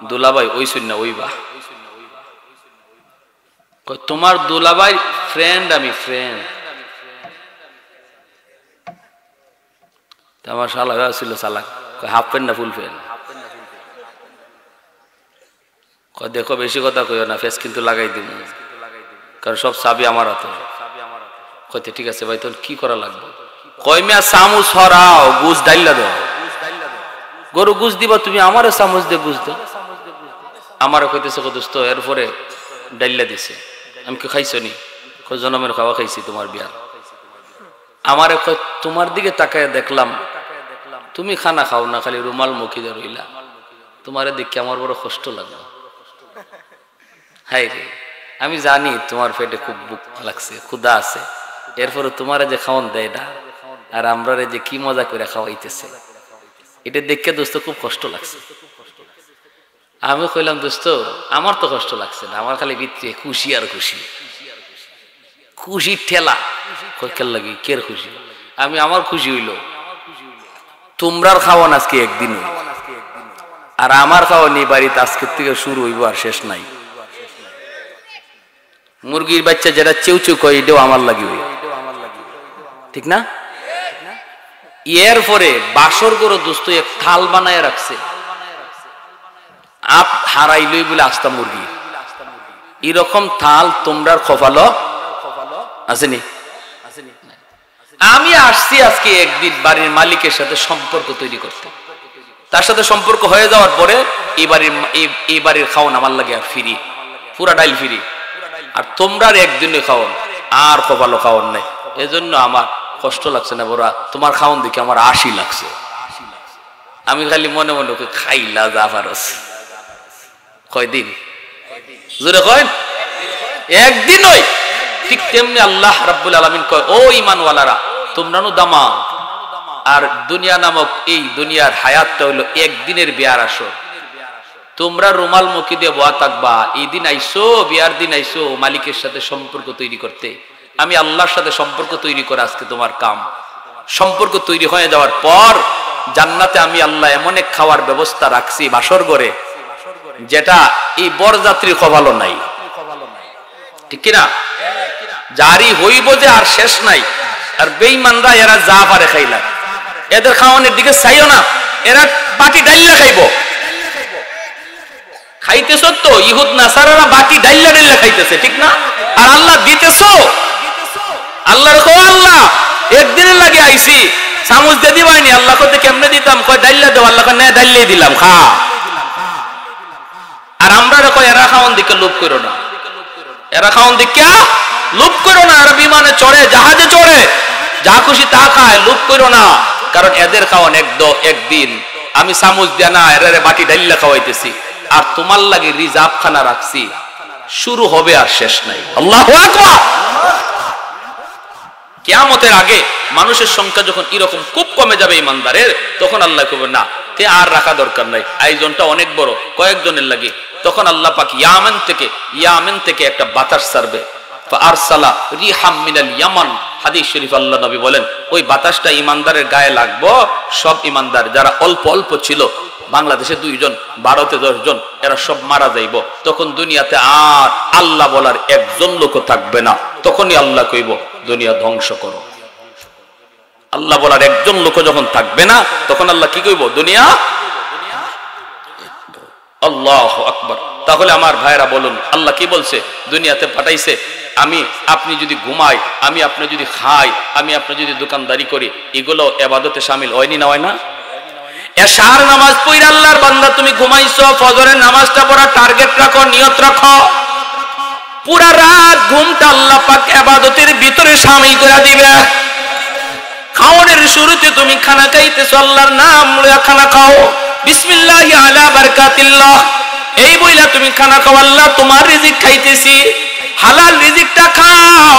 দুলাভাই। ওই শুন না, ওই বা তোমার দুলাভাই ফ্রেন্ড, আমি ফ্রেন্ড। আমার শালা ছিল চালাক, হাফ প্যান্ট না ফুল প্যান্ট? দেখো বেশি কথা কইও না, ফেস কিন্তু লাগাই দিব, কারণ সব চাবি আমার হাতে। কইতে ঠিক আছে ভাই, তোর কি করা লাগবে? কয় মিয়া চামচ হরাও, গুজ ডাইলা দাও। গরু গুজ দিবা তুমি, আমারও চামচ দিয়ে গুজ দাও। আমারও কইতেছে দোস্ত, এরপরে ডাইলা দিছে। আমি কি খাইছো নি? জনমের খাওয়া খাইছি তোমার বিয়া। আমারে কয় তোমার দিকে তাকায় দেখলাম তুমি খানা খাও না, খালি রুমাল মুখে দিয়ে রইলা, তোমারে দেখে আমার বড় কষ্ট লাগলো। হাই রে, আমি জানি তোমার পেটে খুব বুক লাগছে, ক্ষুধা আছে, এরপরে তোমারে যে খাওয়ান দেয় না, আর আমরা যে কি মজা করে খাওয়াইতেছে, এটা দেখে দোস্ত খুব কষ্ট লাগছে। আমি কইলাম দোস্ত, আমার তো কষ্ট লাগছে না, আমার খালি ভিতরে খুশি আর খুশি, খুশি ঠেলা। কেন লাগি কের খুশি? আমি আমার খুশি হইল তোমরার খাওয়ান আজকে একদিন হইল, আর আমার খাওয়ান এই বাড়িতে আজকের থেকে শুরু হইব আর শেষ নাই। মুরগির বাচ্চা যেটা চেউ চেউ কয়, এটাও আমার লাগি হইব, ঠিক না? এরপরে বাসর করে দোস্ত এক থাল বানায় রাখছে, আপ হারাইলই বলে আস্তা মুরগি, এরকম থাল তোমরার খোফালো আসেনি? আমি আসছি আজকে একদিন বাড়ির মালিকের সাথে সম্পর্ক তৈরি করতে, তার সাথে সম্পর্ক হয়ে যাওয়ার পরে এই বাড়ির খাওয়ান আমার লাগে আর ফ্রি, পুরা ডাইল ফ্রি, আর তোমরার একদিনে খাওয়ান আর খোফালো খাওয়ান নাই। এজন্য আমার কষ্ট লাগছে না বড়া, তোমার খাওয়ান দেখে আমার আশি লাগছে। আমি খালি মনে মনে খাইলা যা পারস। কয়দিন? জোরে কয় একদিন। ওই ঠিক তেমনি আল্লাহ রাব্বুল আলামিন কয়, ও ঈমানওয়ালারা, তোমরা নো দামা, আর দুনিয়া নামক এই দুনিয়ার হায়াতটা হইলো একদিনের বিয়ার আসর। তোমরা রুমাল মুখে দিয়ে বয়া থাকবা, এই দিন আইসো, বিয়ার দিন আইসো মালিকের সাথে সম্পর্ক তৈরি করতে। আমি আল্লাহর সাথে সম্পর্ক তৈরি করা আজকে তোমার কাম। সম্পর্ক তৈরি হয়ে যাওয়ার পর জান্নাতে আমি আল্লাহ এমন এক খাওয়ার ব্যবস্থা রাখছি বাসর ঘরে, যেটা এই বরযাত্রী খোভালো নাই, ঠিক কিনা? জারি হইব যে আর শেষ নাই। আর বেঈমানরা এরা যা পারে খাইলা, এদের খাওয়ানোর দিকে চাইও না, এরা বাটি ডাইলা খাইব। খাইতেছ তো ইহুদ নাসারারা বাটি ডাইলা ডাইলা খাইতেছে, ঠিক না? আর আল্লাহ দিতেছ, আল্লাহর কো আল্লাহ একদিনের লাগে আইছি, চামচ দিয়ে দিবাইনি। আল্লাহ কতে কেমনে দিতাম? কয় ডাইলা দেও। আল্লাহ কয় না, ডাইলাই দিলাম, খা। আর আমরা কয় এরা খাওয়ান দিকে লোভ করো না, এরা খাওয়ান দিকে লোভ করো না। এরা বিমানে চড়ে, জাহাজে চড়ে, যা খুশি তা খায়, লোভ করো না। কারণ এদের খাওয়ান একদিন। আমি চামচ দিয়া না, এরা বাটি ডাইলা খাওয়াইতেছি, আর তোমার লাগে রিজার্ভ খানা রাখছি, শুরু হবে আর শেষ নাই। আল্লাহু আকবার। কিয়ামতের আগে মানুষের সংখ্যা যখন এরকম খুব কমে যাবে ইমানদারের, তখন আল্লাহ কবে না, তে আর রাখা দরকার নাই, আয়োজনটা অনেক বড়, কয়েকজনের লাগে। তখন আল্লাহ পাক ইয়ামেন থেকে একটা বাতাস ছাড়বে, ফাআরসালা রিহাম মিনাল ইয়ামান। হাদিস শরীফ আল্লাহ নবী বলেন, ওই বাতাসটা ইমানদারের গায়ে লাগবো। সব ইমানদার যারা অল্প অল্প ছিল, বাংলাদেশে 2 জন, ভারতে 10 জন, এরা সব মারা যাইব। তখন দুনিয়াতে আর আল্লাহ বলার একজন লোক থাকবে না। তখনই আল্লাহ কইব, দুনিয়া ধ্বংস করো। আল্লাহ বলার একজন লোক যখন থাকবে না, তখন আল্লাহ কি কইব? দুনিয়া। আল্লাহু আকবার। তাহলে আমার ভাইরা বলুন, আল্লাহ কি বলছে? দুনিয়াতে পাঠাইছে আপনি যদি ঘুমাই, আমি আপনি যদি খাই, আমি আপনি যদি দোকানদারি করি, এগুলো ইবাদতে শামিল হয়নি না হয় না? এশার নামাজ পড়ে আল্লাহর বান্দা তুমি ঘুমাইছো, ফজরের নামাজটা পড়া টার্গেট রাখো, নিয়ত রাখো, পুরা রাত ঘুমটা আল্লাহ পাক ইবাদতের ভিতরে শামিল করে দিবে। খাওয়ানোর শুরুতে তুমি খানা খাইতেছো, আল্লাহর নাম লইয়া খানা খাও, বিসমিল্লাহি আলা বারাকাতিল্লাহ এই বইলা তুমি খানা খাও, আল্লাহ তোমার রিজিক খাইতেছি, হালাল রিজিকটা খাও।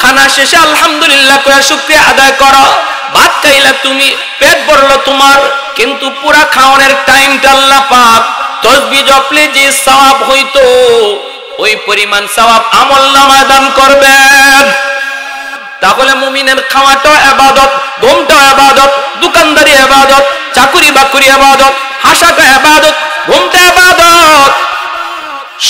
খানা শেষে আলহামদুলিল্লাহ করে শুকরিয়া আদায় করো। ভাত খাইলা তুমি, পেট ভরলো তোমার, কিন্তু পুরা খাওয়ানোর টাইমটা আল্লাহ পাক তাসবিহ জপলে যে সওয়াব হইতো ওই পরিমাণ সওয়াব আমলনামায় দান করবেন। তাহলে মুমিনের খাওয়াটাও ইবাদত, ঘুমটাও ইবাদত, দোকানদারি ইবাদত, চাকরি বাকরি ইবাদত, হাসাটা ইবাদত, ঘুমটা ইবাদত,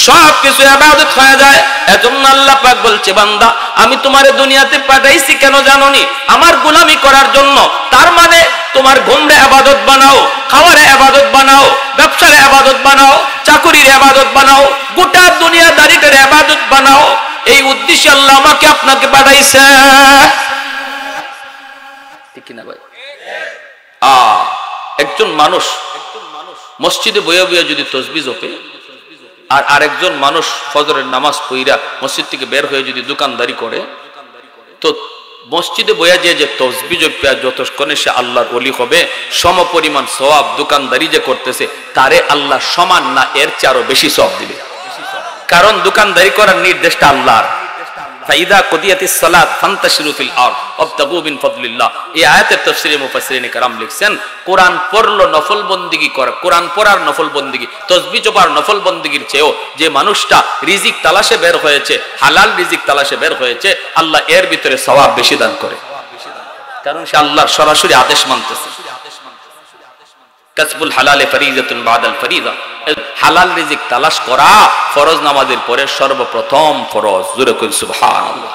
সব কিছু ইবাদত হয়ে যায়। এজন্য আল্লাহ পাক বলছে, বান্দা আমি তোমারে দুনিয়াতে পাঠাইছি কেন জানোনি? আমার গোলামি করার জন্য। তার মানে তোমার ঘুমরে ইবাদত বানাও, খাওয়ারে ইবাদত বানাও, ব্যবসার ইবাদত বানাও, চাকরির ইবাদত বানাও, গোটা দুনিয়াদারিটার ইবাদত বানাও। এই উদ্দেশ্যে আল্লাহ আমাকে আপনাকে পাঠাইছে, ঠিক না ভাই? একজন মানুষ মসজিদে বইয়া বইয়া যদি তাসবিহ জপে, আর আরেকজন মানুষ ফজরের নামাজ পড়া মসজিদ থেকে বের হয়ে যদি দোকানদারি করে, তো মসজিদে বইয়া যে তাসবিহ জপে যতক্ষণে সে আল্লাহর ওলি হবে, সমপরিমাণ সওয়াব দোকানদারি যে করতেছে তারে আল্লাহ সমান না এর চেয়ে আরো বেশি সওয়াব দিবে। কারণ দোকানদারি করার নির্দেশটা আল্লাহর। ফাইদা কুদিয়াতিস সালাত ফান্তাশিরু ফিল আরদ ওয়াবতাগু মিন ফাদলিল্লাহ। এই আয়াতের তাফসীরে মুফাসসিরিনে কেরাম লিখছেন, কোরআন পড়লো নফল বন্দেগী করা, কোরআন পড়ার নফল বন্দেগী, তাসবিহ জপার নফল বন্দেগীর চেয়েও যে মানুষটা রিজিক তালাশে বের হয়েছে, হালাল রিজিক তালাশে বের হয়েছে, আল্লাহ এর ভিতরে সওয়াব বেশি দান করে, কারণ সে আল্লাহর সরাসরি আদেশ মানতেছে। কাসবুল হালালে ফরিজাতুন বাদাল ফরিজা, হালাল রিজিক তালাশ করা ফরজ নামাজের পরে সর্বপ্রথম ফরজ। জোরে কই সুবহানাল্লাহ।